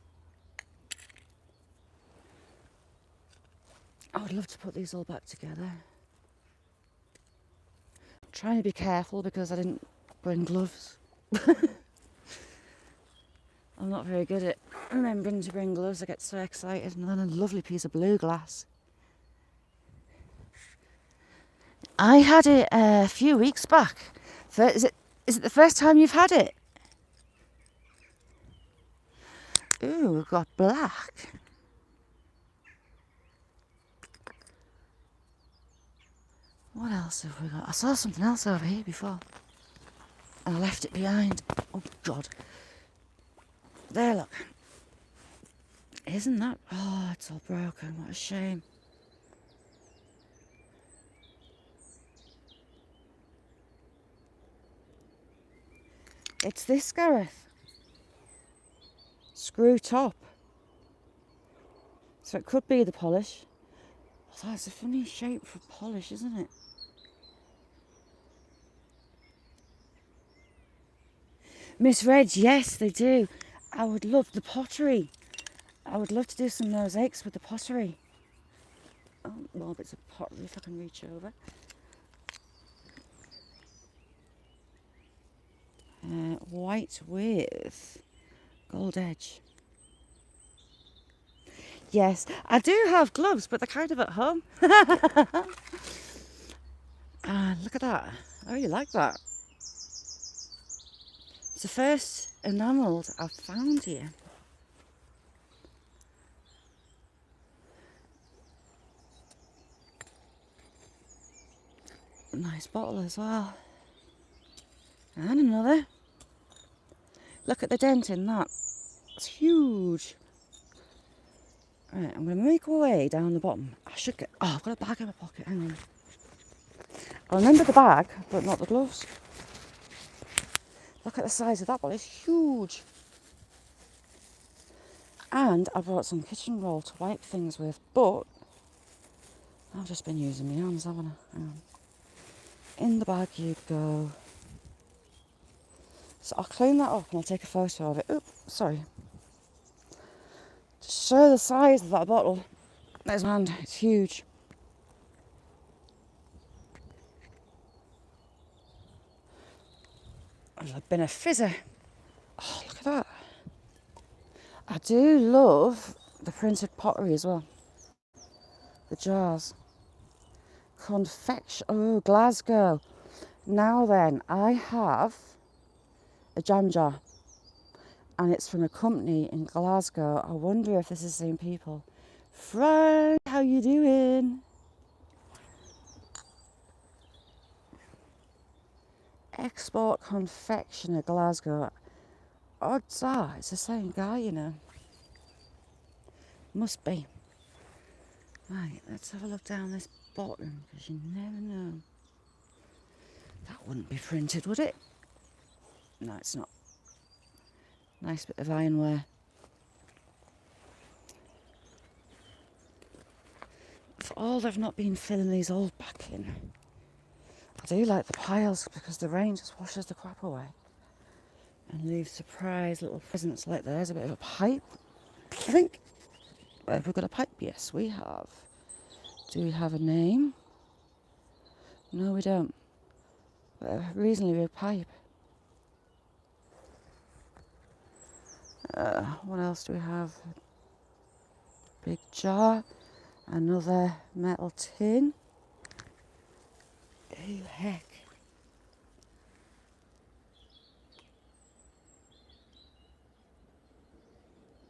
I would love to put these all back together. I'm trying to be careful because I didn't bring gloves. I'm not very good at remembering to bring gloves. I get so excited. And then a lovely piece of blue glass. I had it a few weeks back. Is it the first time you've had it? Ooh, we've got black. What else have we got? I saw something else over here before. And I left it behind. Oh, God. There, look. Isn't that... Oh, it's all broken. What a shame. It's this, Gareth. Screw top. So it could be the polish. Oh, that's a funny shape for polish, isn't it? Misread, yes, they do. I would love the pottery. I would love to do some mosaics with the pottery. Oh, more bits of pottery if I can reach over. White with gold edge. Yes, I do have gloves, but they're kind of at home. And look at that. I really like that. It's the first enamelled I've found here. Nice bottle as well. And another. Look at the dent in that. It's huge. Right, I'm going to make my way down the bottom. I should get... Oh, I've got a bag in my pocket. Hang on. I remember the bag, but not the gloves. Look at the size of that bottle. It's huge. And I brought some kitchen roll to wipe things with, but I've just been using my hands, haven't I? Hang on. In the bag you go. So I'll clean that up and I'll take a photo of it. Oops, sorry. To show the size of that bottle. There's my hand. It's huge. There's been a fizzer. Oh, look at that. I do love the printed pottery as well. The jars. Confection. Oh, Glasgow. Now then, I have a jam jar. And it's from a company in Glasgow. I wonder if this is the same people. Frank, how you doing? Export Confectioner Glasgow. Odds are it's the same guy, you know. Must be. Right, let's have a look down this bottom, because you never know. That wouldn't be printed, would it? No, it's not. Nice bit of ironware. For all they've not been filling these all back in. I do like the piles because the rain just washes the crap away and leaves surprise little presents like there's a bit of a pipe, I think. Have we got a pipe? Yes, we have. Do we have a name? No, we don't. But a reasonably big pipe. What else do we have? Big jar. Another metal tin. Who the heck?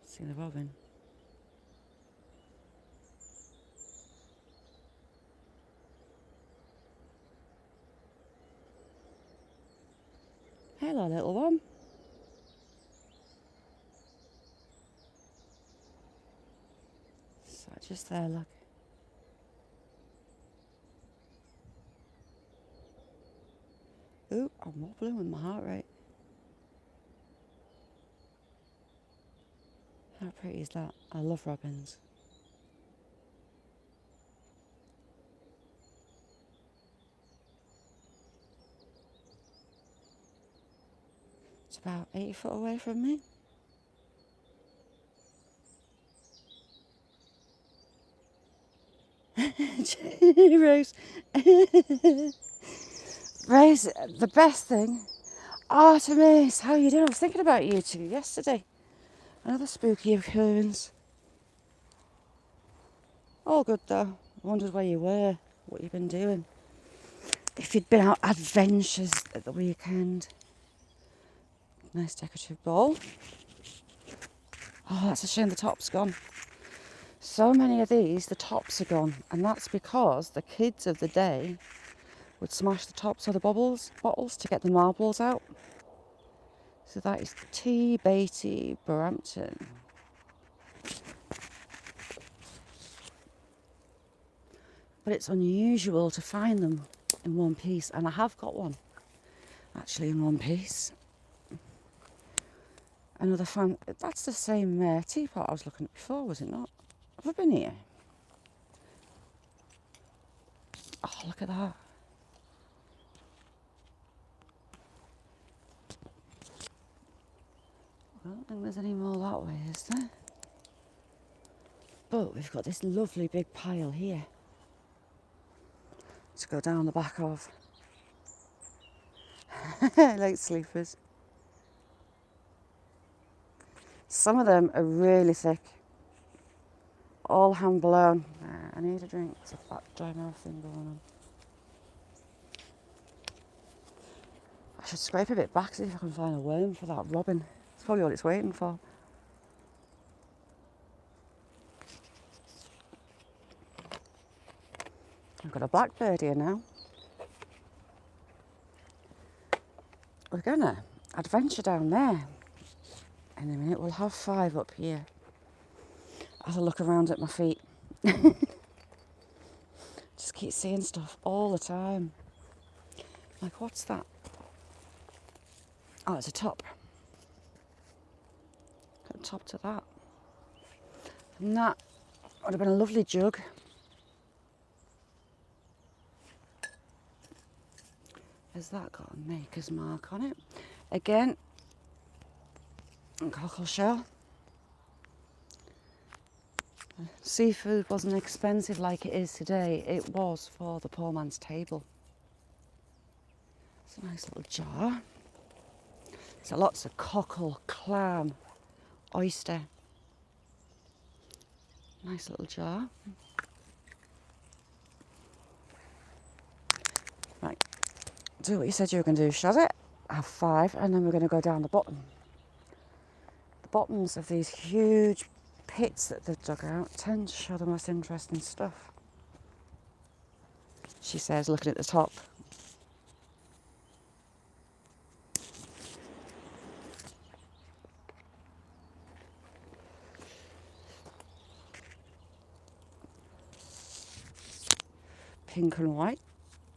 See the robin. Hello, little one. So just there, look. Ooh, I'm wobbling with my heart rate. How pretty is that? I love robins. It's about 80 foot away from me. Rose. Rose, the best thing. Artemis, how are you doing? I was thinking about you two yesterday. Another spooky occurrence. All good though. I wondered where you were, what you've been doing. If you'd been out adventures at the weekend. Nice decorative bowl. Oh, that's a shame the top's gone. So many of these, the tops are gone. And that's because the kids of the day would smash the tops of the bottles to get the marbles out. So that is T. Beatty, Brampton. But it's unusual to find them in one piece, and I have got one actually in one piece. Another fan, that's the same teapot I was looking at before, was it not? Have I been here? Oh, look at that. I don't think there's any more that way, is there? But we've got this lovely big pile here to go down the back of. Late sleepers. Some of them are really thick. All hand blown. I need a drink. There's a fat dry mouth thing going on. I should scrape a bit back, see if I can find a worm for that robin. It's probably all it's waiting for. I've got a blackbird here now. We're gonna adventure down there. In a minute, we'll have 5 up here. As I look around at my feet. Just keep seeing stuff all the time. Like, what's that? Oh, it's a top. Got a top to that. And that would have been a lovely jug. Has that got a maker's mark on it? Again, cockle shell. Seafood wasn't expensive like it is today. It was for the poor man's table. It's a nice little jar. So lots of cockle, clam, oyster. Nice little jar. Right, do what you said you were going to do, Shazzy. Have 5, and then we're going to go down the bottom. The bottoms of these huge pits that they've dug out tend to show the most interesting stuff. She says, looking at the top. Pink and white.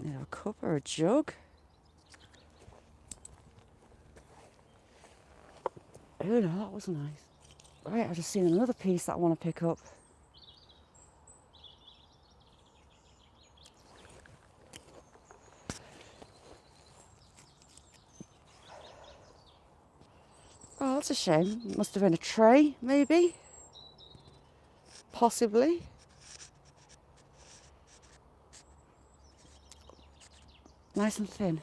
You know, a cup or a jug. Oh no, that was nice. Right, I've just seen another piece that I want to pick up. Oh, that's a shame. Must have been a tray, maybe. Possibly. Nice and thin.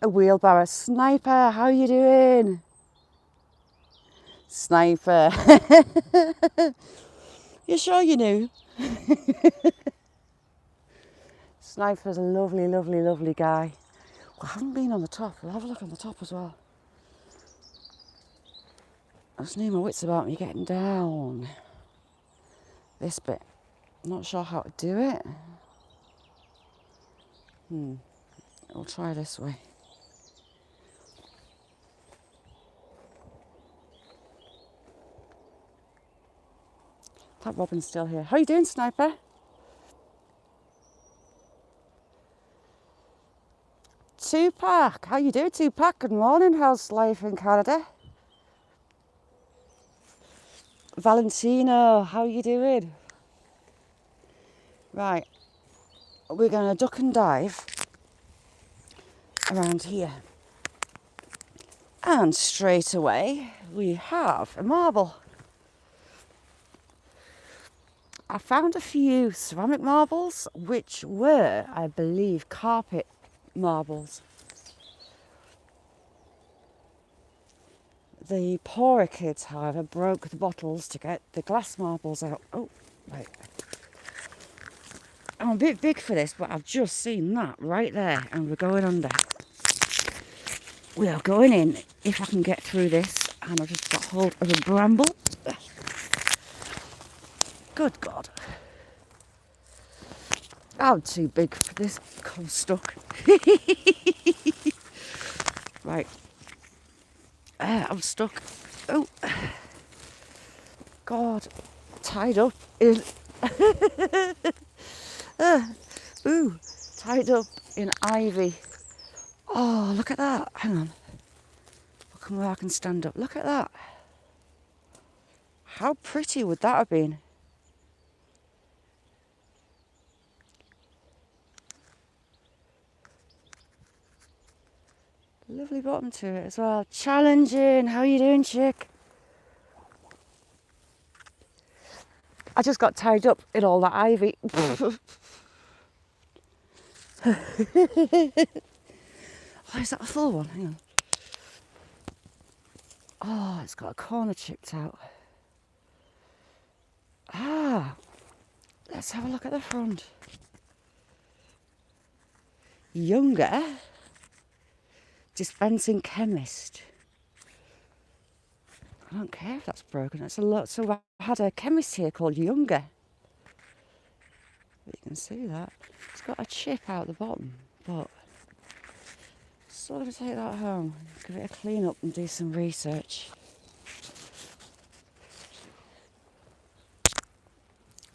A wheelbarrow. Sniper, how you doing? Sniper. You sure you knew? Sniper's a lovely, lovely, lovely guy. Well, I haven't been on the top. We'll have a look on the top as well. I just need my wits about me getting down this bit. Not sure how to do it. I'll try this way. That robin's still here. How you doing, Sniper? Tupac, how you doing, Tupac? Good morning. How's life in Canada? Valentino, how you doing? Right, we're going to duck and dive around here. And straight away, we have a marble. I found a few ceramic marbles, which were, I believe, carpet marbles. The poorer kids, however, broke the bottles to get the glass marbles out. Oh, right. I'm a bit big for this, but I've just seen that right there, and we're going under. We are going in, if I can get through this, and I've just got hold of a bramble. Good God. I'm too big for this. I'm stuck. Right. I'm stuck. Oh. God. Tied up in... ooh. Tied up in ivy. Oh, look at that. Hang on. I'll come where I can stand up. Look at that. How pretty would that have been? Lovely bottom to it as well. Challenging. How are you doing, chick? I just got tied up in all that ivy. Oh, is that a full one? Hang on. Oh, it's got a corner chipped out. Ah, let's have a look at the front. Younger dispensing chemist. I don't care if that's broken. That's a lot. So I had a chemist here called Younger. But you can see that. It's got a chip out the bottom, but still going to take that home. Give it a clean up and do some research.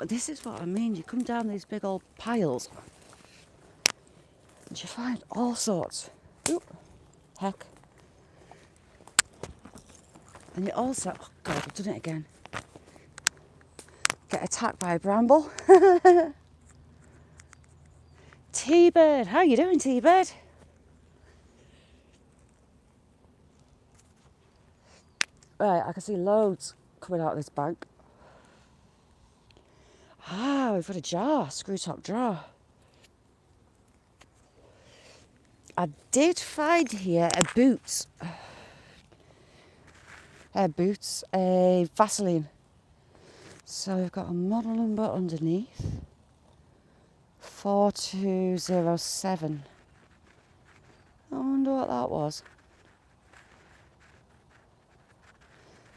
This is what I mean. You come down these big old piles and you find all sorts. Ooh, heck. And you also, oh God, I've done it again. Get attacked by a bramble. T-Bird, how you doing, T-Bird? Right, I can see loads coming out of this bank. Ah, we've got a jar, screw top jar. I did find here a Boots, a Vaseline. So we've got a model number underneath, 4207. I wonder what that was.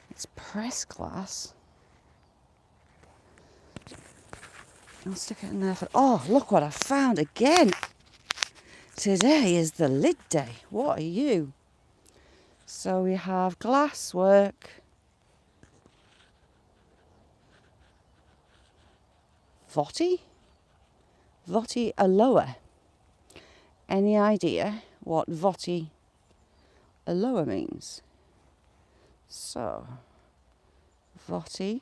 It's press glass. I'll stick it in there for... Oh, look what I found again. Today is the lid day. What are you? So we have glass work. Votti Aloha. Any idea what Votti Aloha means? So, Votti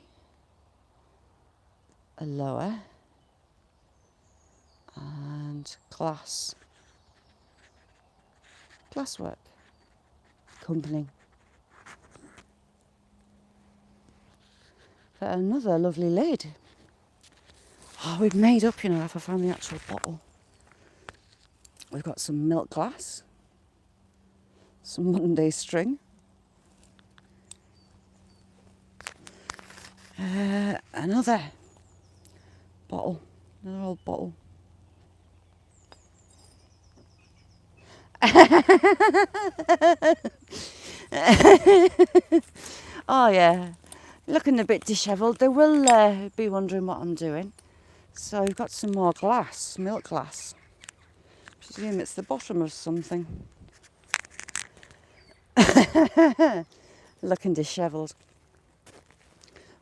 Aloha and glasswork company. For another lovely lid. Oh, we've made up, you know, if I found the actual bottle. We've got some milk glass, some Monday string, another bottle, another old bottle. Oh yeah, looking a bit dishevelled. They will be wondering what I'm doing. So we've got some more glass, milk glass. I presume it's the bottom of something. Looking dishevelled.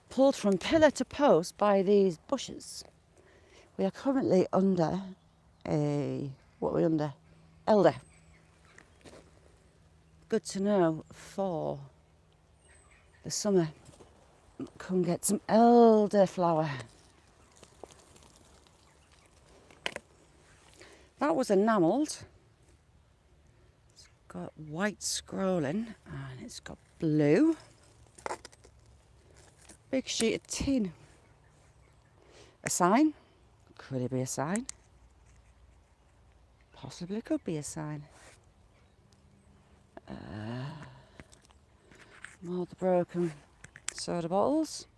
Pulled from pillar to post by these bushes. We are currently under what are we under? Elder. Good to know for the summer. Come get some elderflower. That was enamelled. It's got white scrolling and it's got blue. Big sheet of tin. A sign. Could it be a sign? Possibly could be a sign. More of the broken soda bottles.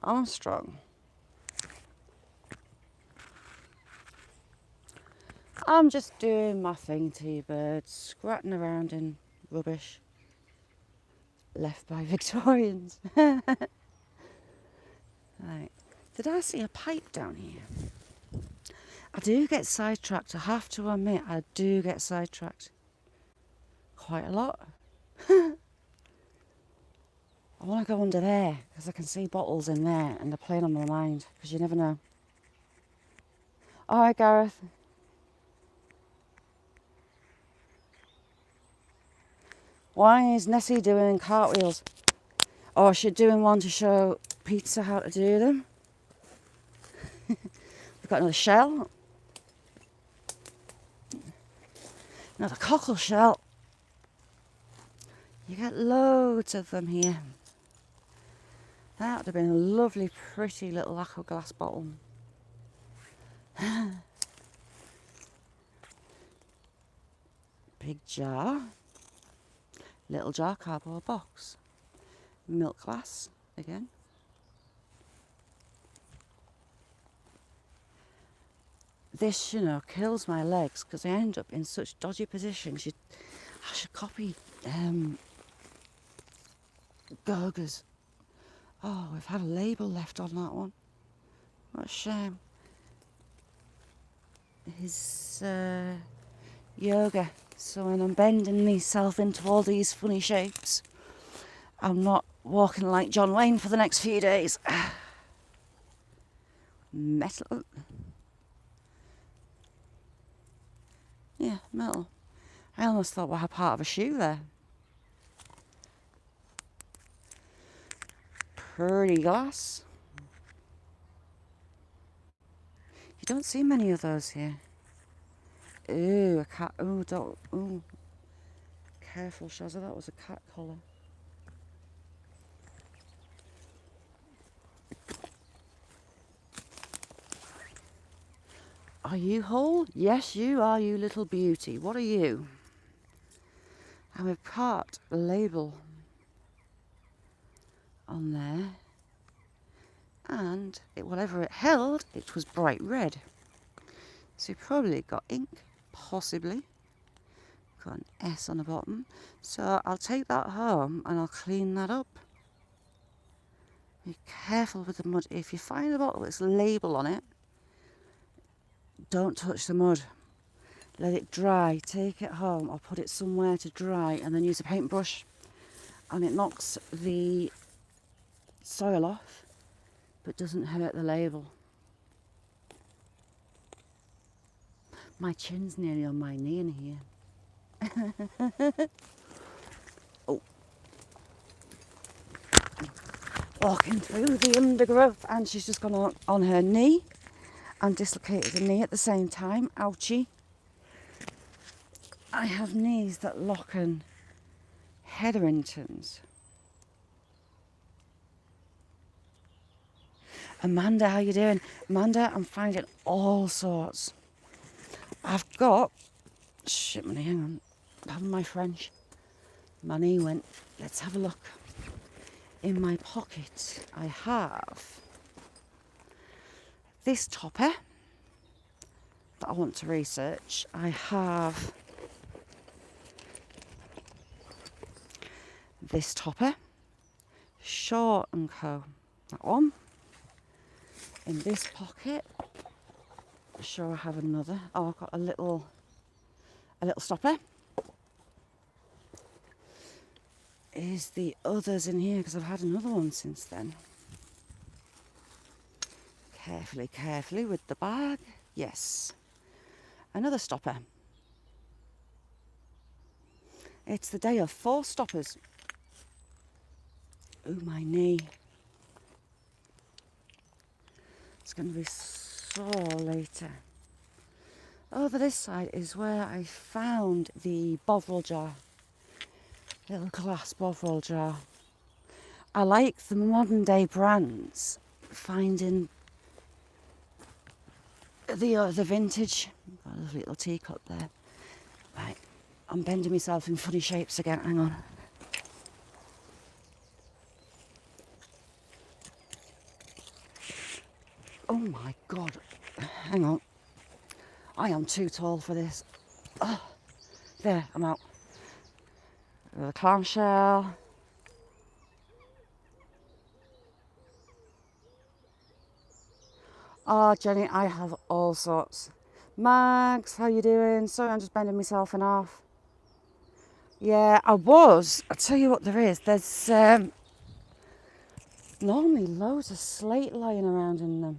Armstrong. I'm just doing my thing, T-birds, scratching around in rubbish left by Victorians. Right. Did I see a pipe down here? I do get sidetracked. I have to admit, I do get sidetracked. Quite a lot. I want to go under there because I can see bottles in there and they're playing on my mind because you never know. All right, Gareth. Why is Nessie doing cartwheels? Or is she doing one to show Pizza how to do them? We've got another shell. Another cockle shell. You get loads of them here. That would have been a lovely, pretty little aqua glass bottle. Big jar. Little jar, cardboard box. Milk glass again. This, you know, kills my legs because I end up in such dodgy positions. I should copy Gurgers. Oh, we've had a label left on that one. What a shame. His yoga. So when I'm bending myself into all these funny shapes, I'm not walking like John Wayne for the next few days. Metal. Yeah, metal. I almost thought we had part of a shoe there. Pretty glass. You don't see many of those here. Ooh, a cat. Ooh, don't. Ooh. Careful, Shazza, that was a cat collar. Are you whole? Yes, you are, you little beauty. What are you? And we've got a label on there. And whatever it held, it was bright red. So you probably got ink, possibly. Got an S on the bottom. So I'll take that home and I'll clean that up. Be careful with the mud. If you find a bottle with a label on it, don't touch the mud. Let it dry. Take it home or put it somewhere to dry and then use a paintbrush. And it knocks the soil off but doesn't hurt the label. My chin's nearly on my knee in here. Oh. Walking through the undergrowth and she's just gone on her knee and dislocated her knee at the same time. Ouchie. I have knees that lock in Hetheringtons. Amanda, how you doing? Amanda, I'm finding all sorts. I've got, shit money, hang on, pardon my French. My knee went, let's have a look. In my pocket, I have this topper that I want to research. I have this topper, Shaw & Co, that one. In this pocket, I'm sure I have another. Oh, I've got a little stopper. Is the others in here because I've had another one since then. Carefully, carefully with the bag. Yes, another stopper. It's the day of 4 stoppers. Ooh, my knee. It's going to be sore later. over this side is where I found the bovril jar, little glass bovril jar. I like the modern day brands finding the vintage. Got a lovely little teacup there. Right, I'm bending myself in funny shapes again. Hang on. Oh my God. Hang on. I am too tall for this. Oh, there, I'm out. The clamshell. Oh, Jenny, I have all sorts. Mags, how you doing? Sorry, I'm just bending myself in half. Yeah, I'll tell you what there is. There's normally loads of slate lying around in them.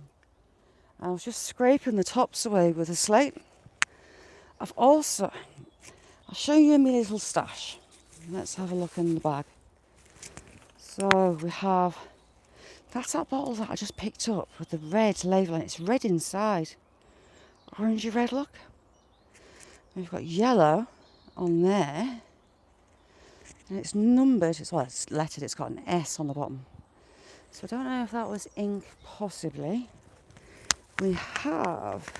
I was just scraping the tops away with a slate. I'll show you my little stash. Let's have a look in the bag. So we have, that's that bottle that I just picked up with the red label on it. It's red inside. Orangey red, look. We've got yellow on there. And it's numbered, it's lettered, it's got an S on the bottom. So I don't know if that was ink, possibly. We have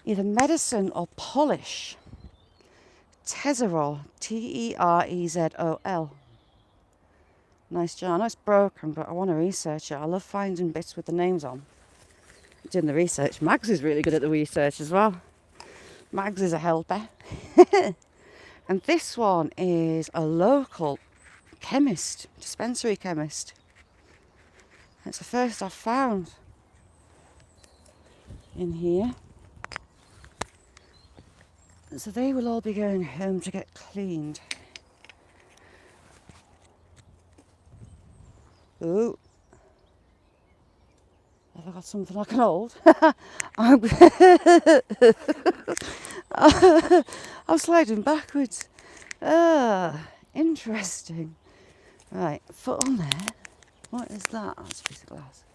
either medicine or polish. Tezerol, Terezol. Nice jar. I know it's broken, but I want to research it. I love finding bits with the names on. Doing the research. Mags is really good at the research as well. Mags is a helper. And this one is a local chemist, dispensary chemist. It's the first I've found in here. So they will all be going home to get cleaned. Ooh. Have I got something I can hold? I'm sliding backwards. Interesting. Right, foot on there. What is that? That's a piece of glass.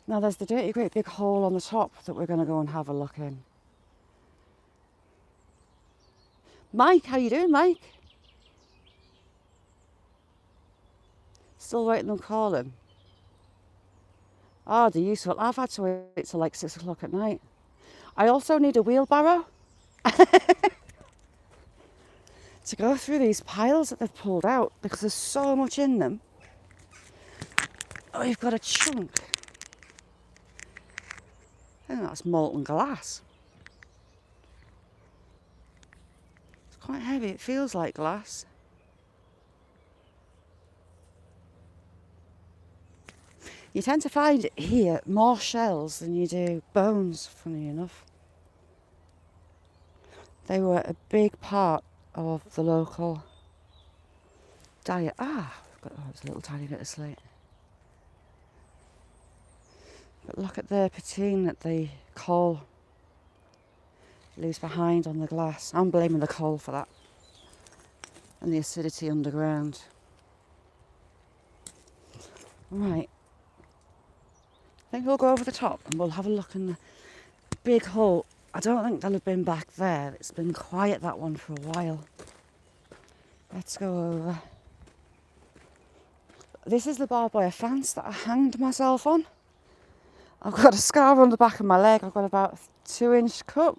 Now there's the dirty great big hole on the top that we're going to go and have a look in. Mike, how you doing, Mike? Still waiting on calling. Oh, they're useful. I've had to wait till like 6 o'clock at night. I also need a wheelbarrow to go through these piles that they've pulled out because there's so much in them. Oh, you've got a chunk. I think that's molten glass. It's quite heavy. It feels like glass. You tend to find here more shells than you do bones, funny enough. They were a big part of the local diet. It's a little tiny bit of slate. But look at the patine that the coal leaves behind on the glass. I'm blaming the coal for that. And the acidity underground. Right. I think we'll go over the top and we'll have a look in the big hole. I don't think they'll have been back there. It's been quiet, that one, for a while. Let's go over. This is the barbed wire fence that I hanged myself on. I've got a scar on the back of my leg. I've got about a 2-inch cut.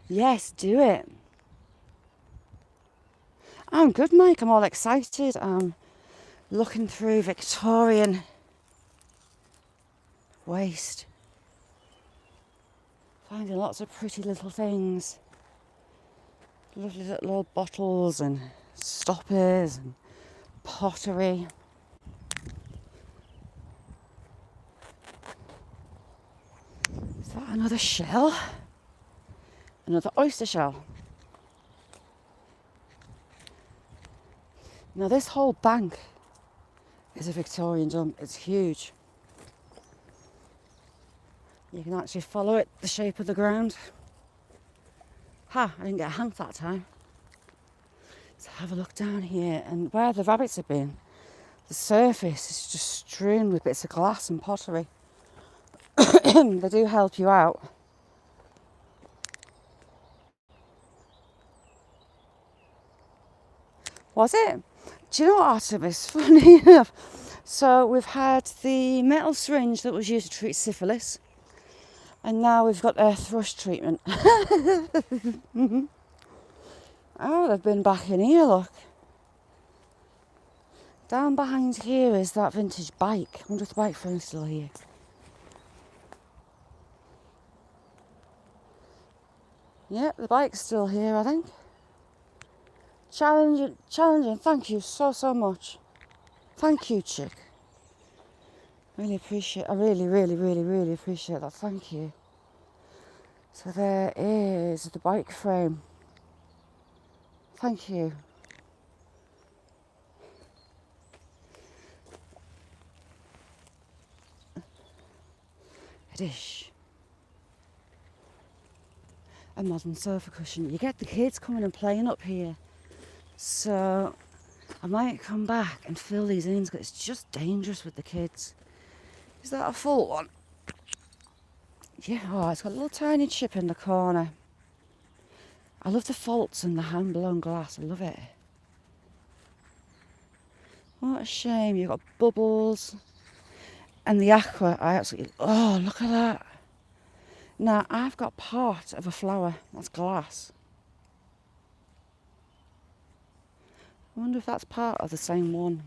Yes, do it. I'm good, Mike. I'm all excited. I'm looking through Victorian waste. Finding lots of pretty little things. Lovely little old bottles and stoppers and pottery. Is that another shell? Another oyster shell. Now this whole bank is a Victorian dump. It's huge. You can actually follow it, the shape of the ground. I didn't get a hand that time. Let's have a look down here, and where the rabbits have been, The surface is just strewn with bits of glass and pottery. They do help you out. Was it? Do you know what, Artemis? Funny enough. So we've had the metal syringe that was used to treat syphilis, and now we've got their thrush treatment. Oh, they've been back in here, look. Down behind here is that vintage bike. I wonder if the bike frame's still here. Yeah, the bike's still here, I think. Challenging. Thank you so much. Thank you, chick. I really appreciate that. Thank you. So there is the bike frame. Thank you. A dish. A modern sofa cushion. You get the kids coming and playing up here. So I might come back and fill these in because it's just dangerous with the kids. Is that a full one? Yeah, oh, it's got a little tiny chip in the corner. I love the faults in the hand-blown glass. I love it. What a shame. You've got bubbles. And the aqua, I absolutely... Oh, look at that. Now, I've got part of a flower. That's glass. I wonder if that's part of the same one.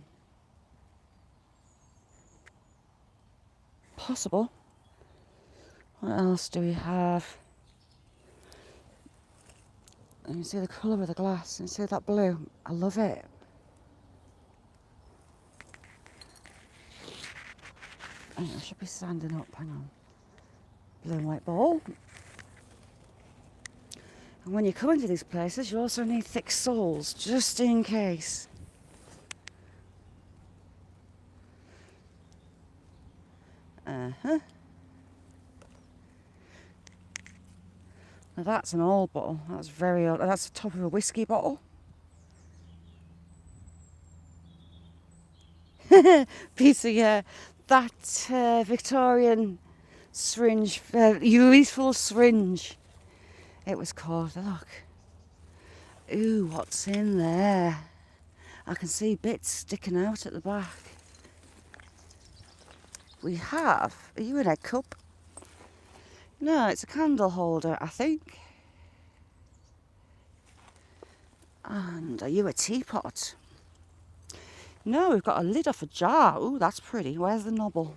Possible. What else do we have? And you see the colour of the glass. And you see that blue? I love it. I should be standing up. Hang on. Blue and white ball. And when you come into these places, you also need thick soles, just in case. Now that's an old bottle. That's very old. That's the top of a whiskey bottle. Piece of, yeah, that Victorian syringe, useful syringe. It was called. Look. Ooh, what's in there? I can see bits sticking out at the back. We have a egg cup. No, it's a candle holder, I think. And a teapot. No, we've got a lid off a jar. Oh, that's pretty. Where's the knobble?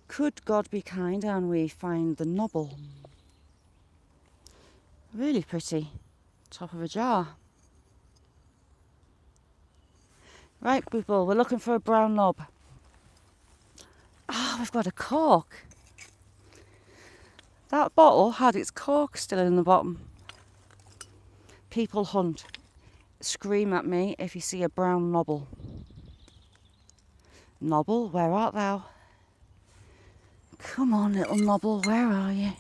Could God be kind and we find the knobble? Really pretty. Top of a jar. Right, people, we're looking for a brown knob. Ah, we've got a cork. That bottle had its cork still in the bottom. People hunt. Scream at me if you see a brown knobble. Knobble, where art thou? Come on, little knobble, where are you?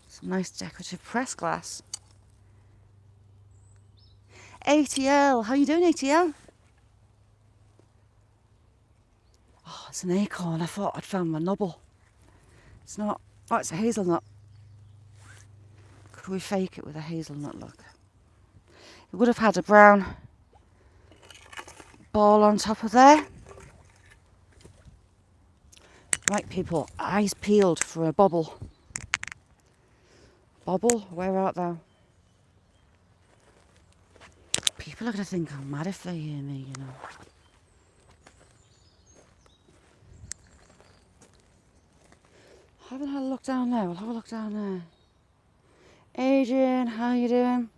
Some nice decorative press glass. ATL, how you doing, ATL? Oh, it's an acorn. I thought I'd found my knobble. It's not. Oh, it's a hazelnut. Could we fake it with a hazelnut, look? It would have had a brown ball on top of there. Right, people, eyes peeled for a bobble. Bobble, where art thou? People are going to think I'm mad if they hear me, you know. Haven't had a look down there. We'll have a look down there. Adrian, how you doing?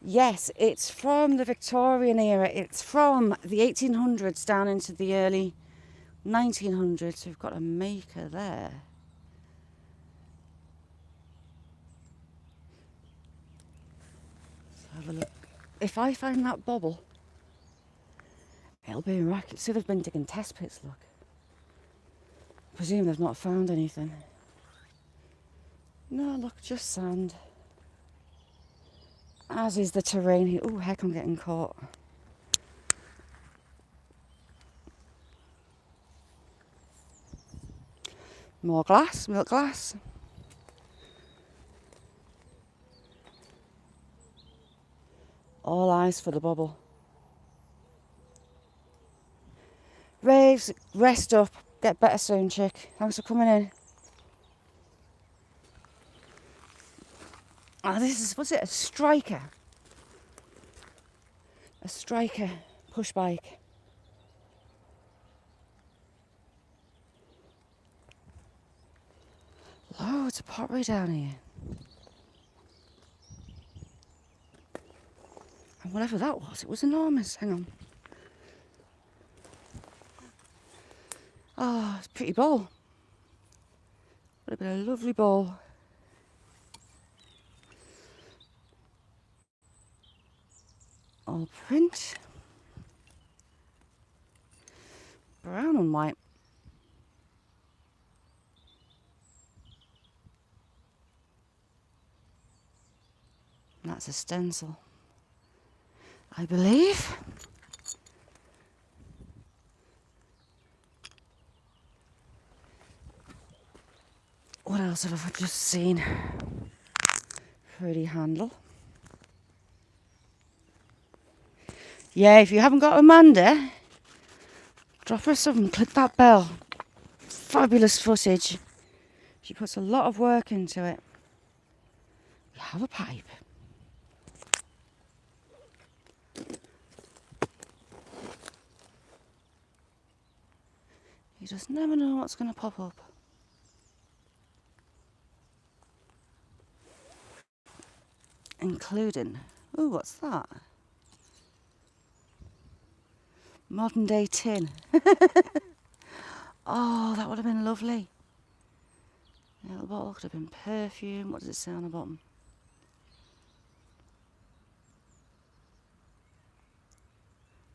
Yes, it's from the Victorian era. It's from the 1800s down into the early 1900s. We've got a maker there. Let's have a look. If I find that bobble, it'll be miraculous. See, they've been digging test pits, look. I presume they've not found anything. No, look, just sand. as is the terrain here. Oh, heck, I'm getting caught. More glass, milk glass. All eyes for the bubble. Raves, rest up, get better soon, chick. Thanks for coming in. Oh, this is, what's it, a striker? A striker push bike. Loads of pottery down here. And whatever that was, it was enormous. Hang on. Oh, it's a pretty bowl. Would have been a lovely bowl. All print. Brown and white. And that's a stencil, I believe. What else have I just seen? Pretty handle. Yeah, if you haven't got Amanda, drop her something, click that bell. Fabulous footage. She puts a lot of work into it. We have a pipe. You just never know what's going to pop up. Including, ooh, what's that? Modern day tin. Oh, that would have been lovely. The little bottle could have been perfume. What does it say on the bottom?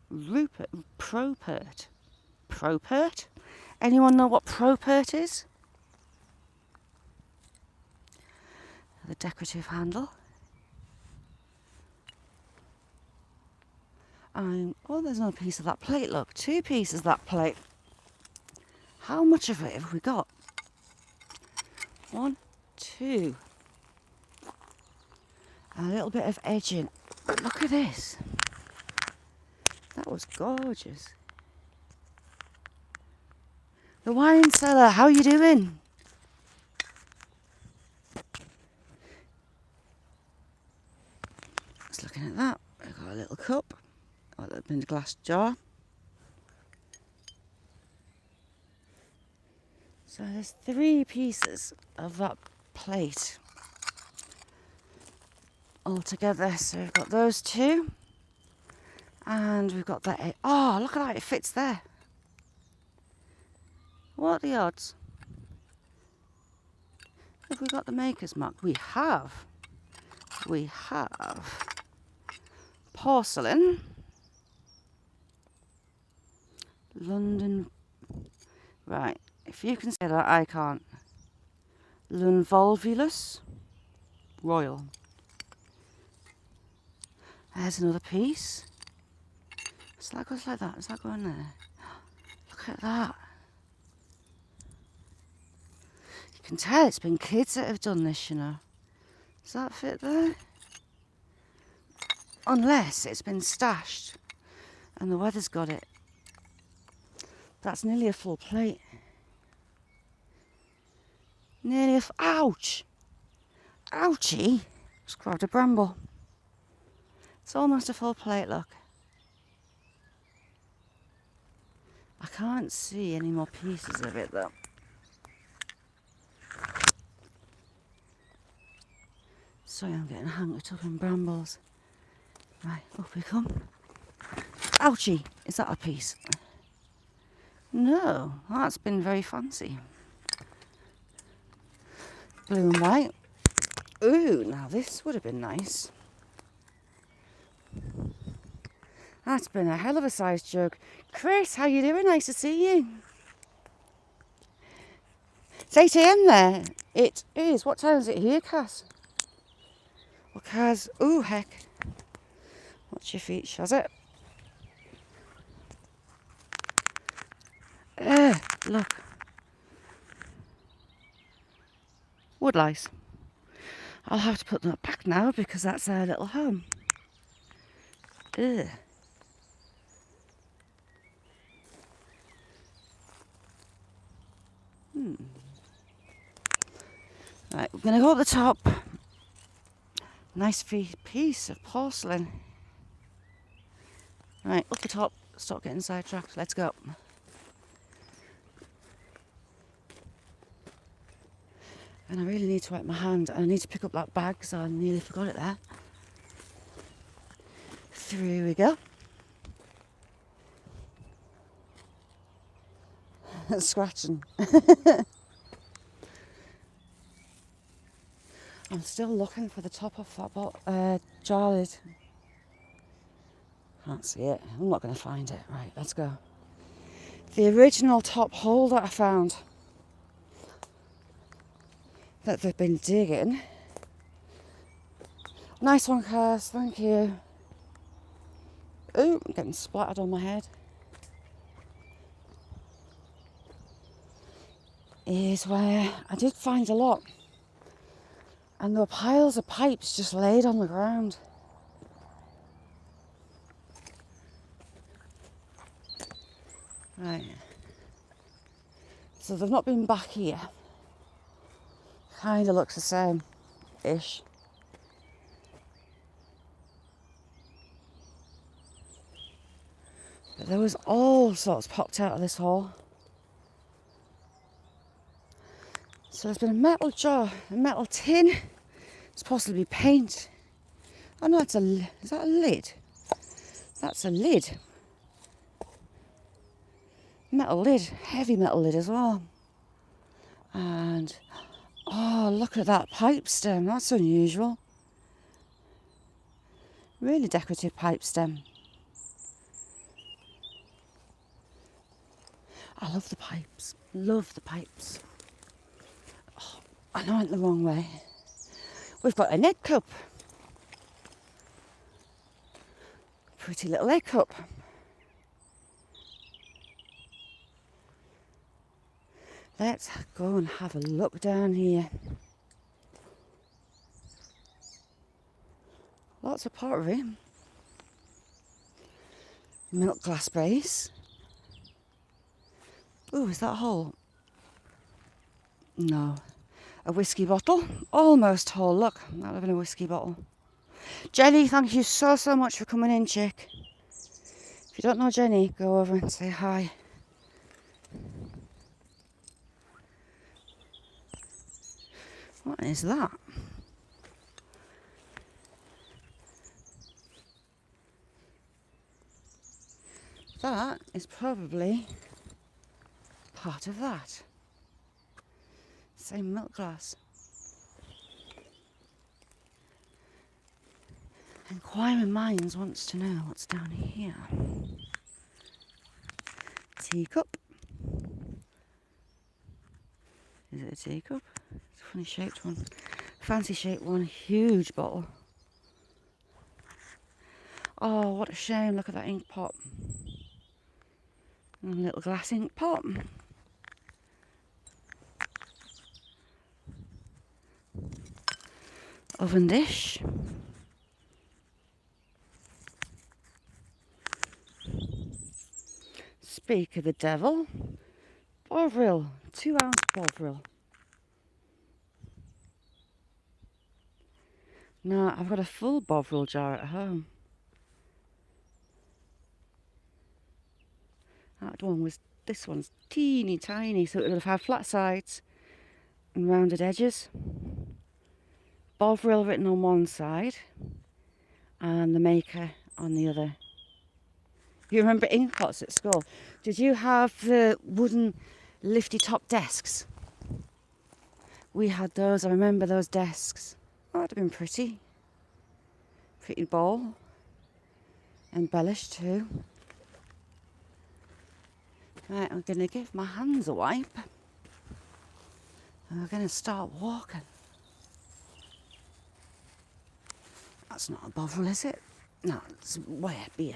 Rupert, Propert. Propert? Anyone know what Propert is? The decorative handle. Oh, there's another piece of that plate, look. 2 pieces of that plate. How much of it have we got? 1, 2. A little bit of edging. Look at this. That was gorgeous. The wine cellar, how are you doing? Just looking at that. We've got a little cup. A little bit of glass jar. So there's 3 pieces of that plate all together. So we've got those 2. And we've got that. Oh, look at that, it fits there. What are the odds? Have we got the maker's mark? We have. We have porcelain. London. Right, if you can say that, I can't. Lunvolvulus Royal. There's another piece. So that goes like that. Does that go in there? Look at that. You can tell it's been kids that have done this, you know. Does that fit there? Unless it's been stashed and the weather's got it. That's nearly a full plate. Nearly a ouch! Ouchie! Just grabbed a bramble. It's almost a full plate, look. I can't see any more pieces of it though. Sorry, I'm getting hanked up in brambles. Right, up we come. Ouchie! Is that a piece? No, that's been very fancy. Blue and white. Ooh, now this would have been nice. That's been a hell of a sized jug. Chris, how you doing? Nice to see you. It's 8 AM there. It is. What time is it here, Cass? Because, ooh, heck. Watch your feet, shaz it. Look. Wood lice. I'll have to put that back now because that's our little home. Ugh. Right, we're going to go up the top. Nice piece of porcelain. Right, up the top. Stop getting sidetracked. Let's go. And I really need to wipe my hand. I need to pick up that bag because I nearly forgot it there. Through we go. Scratching. I'm still looking for the top of that jar lid. Can't see it. I'm not going to find it. Right, let's go. The original top hole that I found that they've been digging. Nice one, Cass. Thank you. Ooh, I'm getting splattered on my head. Is where I did find a lot. And there were piles of pipes just laid on the ground. Right. So they've not been back here. Kind of looks the same-ish. But there was all sorts popped out of this hole. So there's been a metal jar, a metal tin. It's possibly paint. Oh no, is that a lid? That's a lid. Metal lid, heavy metal lid as well. And, oh, look at that pipe stem. That's unusual. Really decorative pipe stem. I love the pipes. Love the pipes. Oh, I know I went the wrong way. We've got an egg cup. Pretty little egg cup. Let's go and have a look down here. Lots of pottery. Milk glass base. Ooh, is that a hole? No. A whiskey bottle. Almost whole. Look, that would have been a whiskey bottle. Jenny, thank you so much for coming in, chick. If you don't know Jenny, go over and say hi. What is that? That is probably part of that. Same milk glass. Inquiring minds wants to know what's down here. Teacup. Is it a teacup? It's a funny shaped one. Fancy shaped one. Huge bottle. Oh, what a shame. Look at that ink pot. And a little glass ink pot. Oven dish. Speak of the devil. Bovril. 2-ounce Bovril. No, I've got a full Bovril jar at home. This one's teeny tiny, so it would have had flat sides and rounded edges. Bovril written on one side and the maker on the other. You remember ink pots at school? Did you have the wooden lifty top desks? We had those. I remember those desks. Oh, that'd have been pretty. Pretty bowl. Embellished too. Right, I'm going to give my hands a wipe. And we're going to start walking. That's not a bovril, is it? No, it's way up here.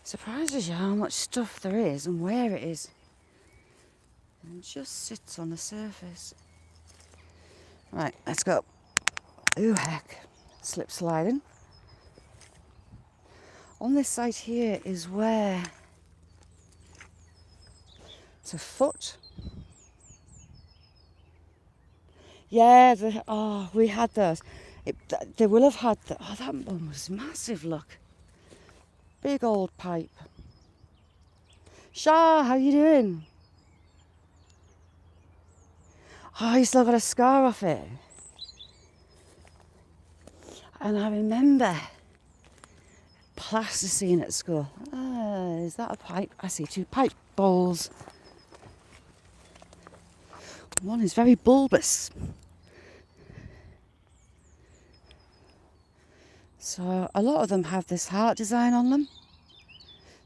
Surprises you how much stuff there is and where it is. And it just sits on the surface. Right, let's go. Ooh, heck. Slip sliding. On this side here is where it's a foot. Yeah, we had those. They will have had, that one was massive, look. Big old pipe. Shah, how you doing? Oh, you still got a scar off it. And I remember plasticine at school. Is that a pipe? I see two pipe bowls. One is very bulbous. So a lot of them have this heart design on them.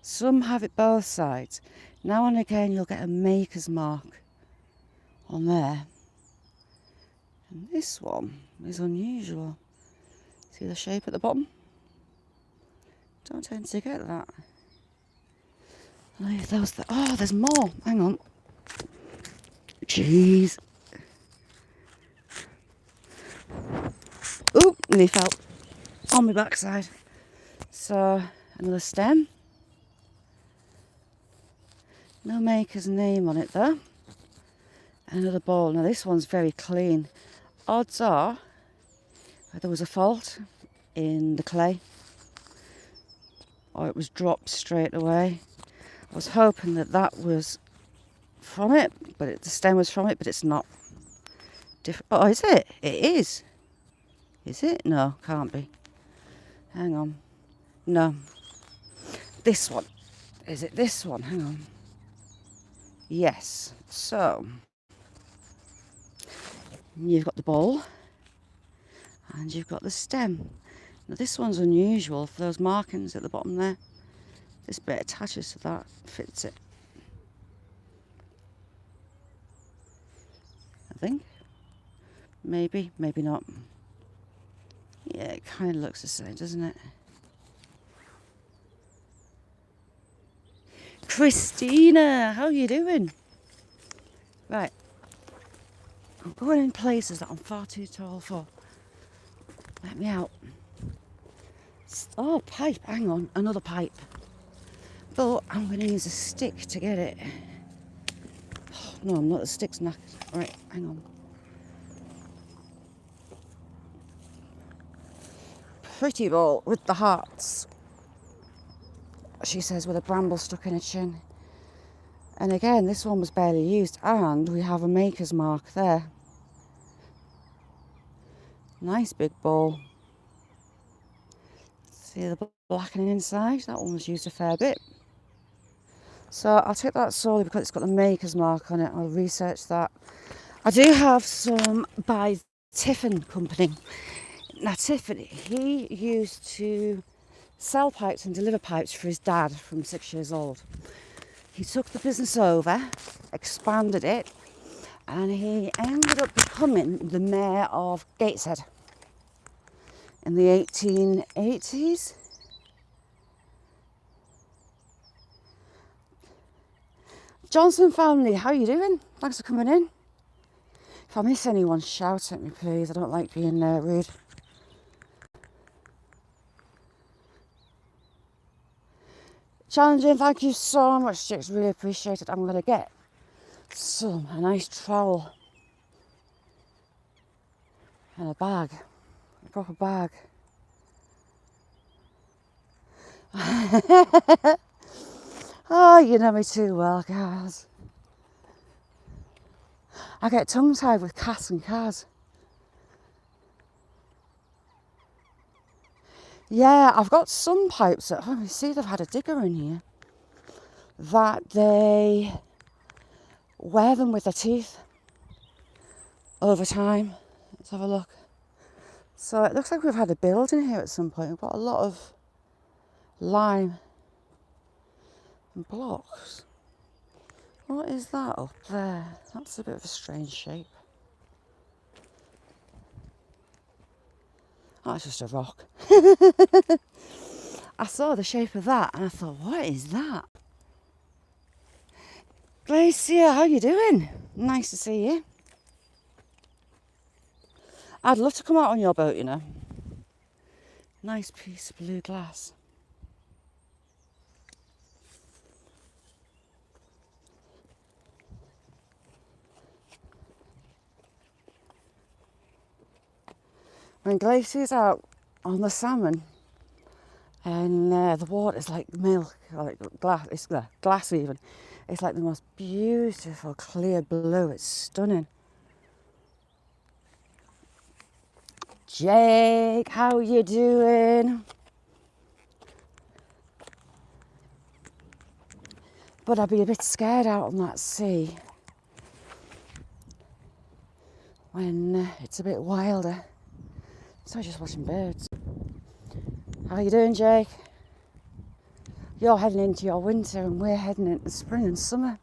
Some have it both sides. Now and again you'll get a maker's mark on there. And this one is unusual. See the shape at the bottom? Don't tend to get that. Oh, there's more. Hang on. Jeez. Oop, and he fell on my backside. So, another stem. No maker's name on it though. Another bowl. Now this one's very clean. Odds are there was a fault in the clay, or it was dropped straight away. I was hoping that was from it, but the stem was from it, but it's not. Oh, is it? It is. Is it? No, can't be. Hang on. No. This one. Is it this one? Hang on. Yes. So, you've got the bowl and you've got the stem. Now this one's unusual for those markings at the bottom there. This bit attaches to that, fits it. I think. Maybe, maybe not. Yeah, it kind of looks the same, doesn't it? Christina, how are you doing? Right. I'm going in places that I'm far too tall for. Let me out. Oh, pipe. Hang on. Another pipe. But I'm going to use a stick to get it. Oh, no, I'm not. The stick's knackered. Right, hang on. Pretty bowl with the hearts. She says with a bramble stuck in her chin. And again, this one was barely used. And we have a maker's mark there. Nice big bowl. See the blackening inside? That one was used a fair bit. So I'll take that solely because it's got the maker's mark on it. I'll research that. I do have some by Tiffin Company. Now Tiffin, he used to sell pipes and deliver pipes for his dad from 6 years old. He took the business over, expanded it, and he ended up becoming the mayor of Gateshead in the 1880s. Johnson family, how are you doing? Thanks for coming in. If I miss anyone, shout at me please. I don't like being rude. Challenging, thank you so much, chicks. Really appreciate it. I'm going to get a nice trowel and a bag, a proper bag. Oh, you know me too well, guys. I get tongue-tied with Cass and Kaz. Yeah, I've got some pipes at home. You see, they've had a digger in here. That they wear them with their teeth over time. Let's have a look. So it looks like we've had a build in here at some point. We've got a lot of lime and blocks. What is that up there? That's a bit of a strange shape. Oh, it's just a rock. I saw the shape of that and I thought, what is that? Glacier, how you doing? Nice to see you. I'd love to come out on your boat, you know. Nice piece of blue glass. When Glacier's out on the salmon and the water's like milk, or like glass, it's glass even. It's like the most beautiful clear blue, it's stunning. Jake, how you doing? But I'd be a bit scared out on that sea when it's a bit wilder. So I'm just watching birds. How you doing, Jake? You're heading into your winter and we're heading into spring and summer.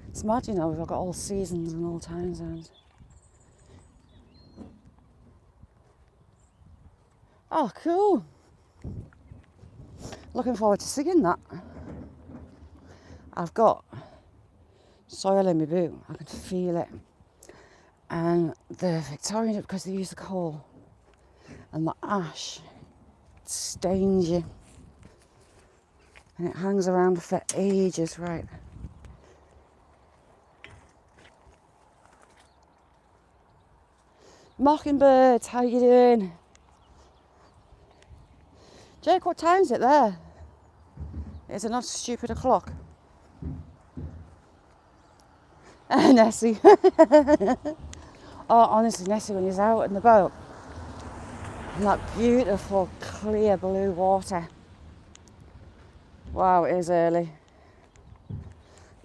It's mad, you know, we've got all seasons and all time zones. Oh, cool. Looking forward to singing that. I've got soil in my boot, I can feel it. And the Victorian, because they use the coal and the ash stains you. And it hangs around for ages, right? Mockingbirds, how you doing? Jake, what time is it there? Is it not stupid o'clock? Nessie. Oh, honestly, Nessie, when he's out in the boat, and that beautiful, clear blue water. Wow, it is early.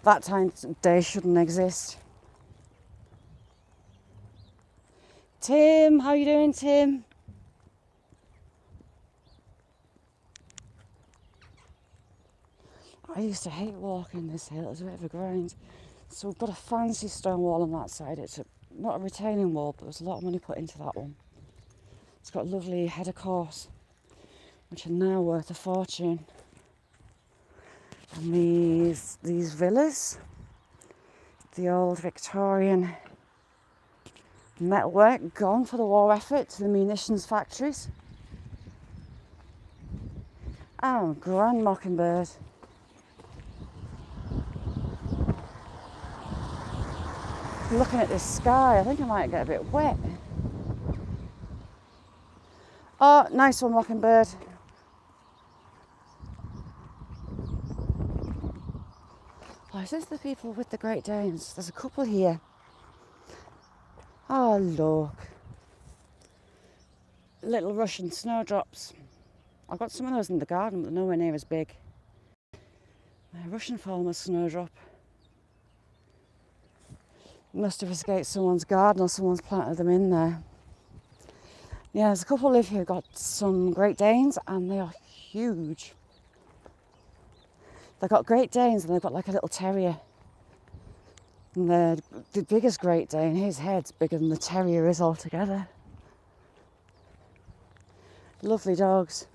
That time of day shouldn't exist. Tim, how you doing, Tim? I used to hate walking this hill, it was a bit of a grind. So we've got a fancy stone wall on that side. It's not a retaining wall, but there's a lot of money put into that one. It's got a lovely header course, which are now worth a fortune. And these villas, the old Victorian metalwork, gone for the war effort to the munitions factories. Oh, grand mockingbird. Looking at this sky, I think I might get a bit wet. Oh, nice one, mockingbird. Oh, is this the people with the Great Danes? There's a couple here. Oh, look. Little Russian snowdrops. I've got some of those in the garden, but they're nowhere near as big. A Russian farmer's snowdrop. Must have escaped someone's garden or someone's planted them in there. Yeah, there's a couple live here who've got some Great Danes and they are huge. They've got Great Danes and they've got like a little terrier. And the biggest Great Dane, his head's bigger than the terrier is altogether. Lovely dogs.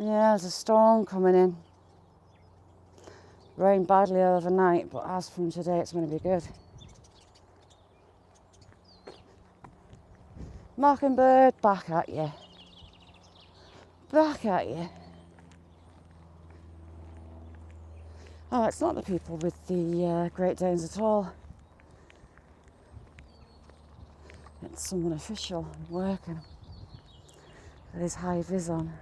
Yeah, there's a storm coming in. Rained badly overnight, but as from today, it's going to be good. Mockingbird, back at you. Back at you. Oh, it's not the people with the Great Danes at all. It's someone official working with his high vis on.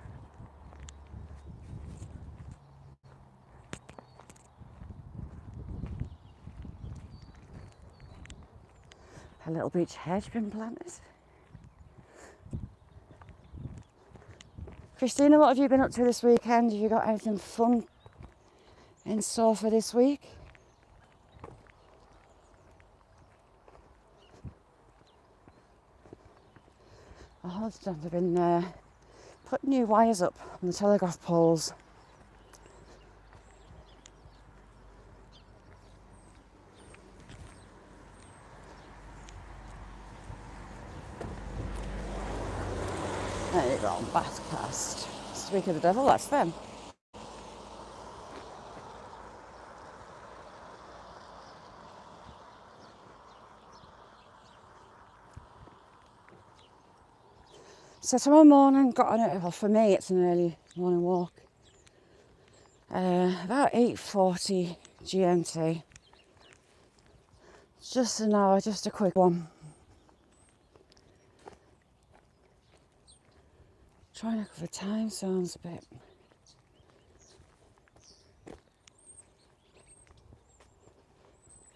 A little beach hedge been planted. Christina, what have you been up to this weekend? Have you got anything fun in store for this week? My husband have been putting new wires up on the telegraph poles. There you go, Bathcast. Speak of the devil, that's them. So tomorrow morning, got on it. Well, for me, it's an early morning walk. About 8:40 GMT. Just an hour, just a quick one. Trying to look for time zones a bit.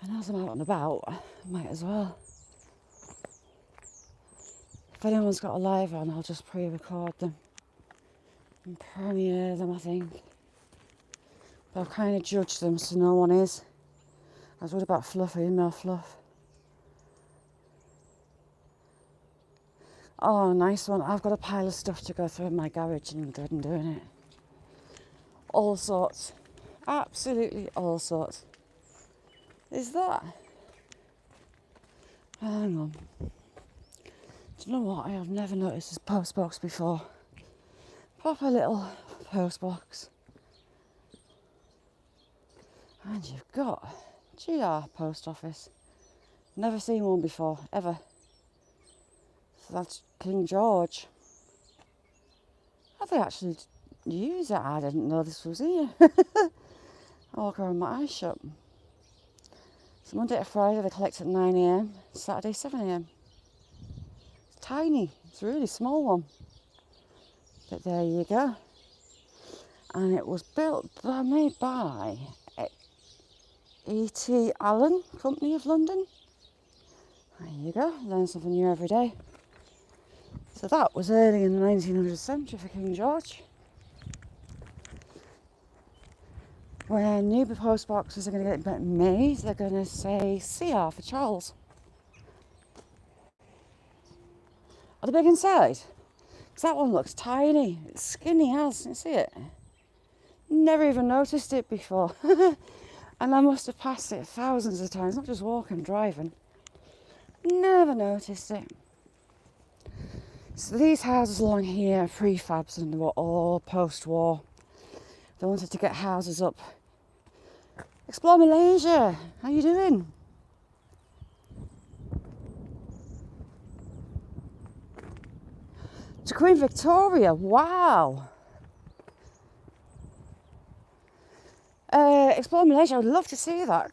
And as I'm out and about, I might as well. If anyone's got a live on, I'll just pre-record them and premiere them, I think. But I've kind of judged them so no one is. I was worried about fluff, email fluff. Oh, nice one. I've got a pile of stuff to go through in my garage and I'm good and doing it. All sorts. Absolutely all sorts. Is that? Hang on. Do you know what? I have never noticed this post box before. Proper little post box. And you've got GR post office. Never seen one before, ever. So that's King George. Have they actually used it? I didn't know this was here. I'll walk around my ice shop. So Monday to Friday they collect at 9 AM, Saturday 7 AM. It's tiny, it's a really small one. But there you go. And it was made by E.T. Allen, Company of London. There you go, learn something new every day. So that was early in the 1900th century for King George. When new post boxes are going to get made, they're going to say CR for Charles. Are they big inside? Because that one looks tiny. It's skinny as. You see it? Never even noticed it before. And I must have passed it thousands of times, not just walking, driving. Never noticed it. So these houses along here are prefabs and they were all post-war. They wanted to get houses up. Explore Malaysia. How you doing? To Queen Victoria. Wow. Explore Malaysia. I would love to see that.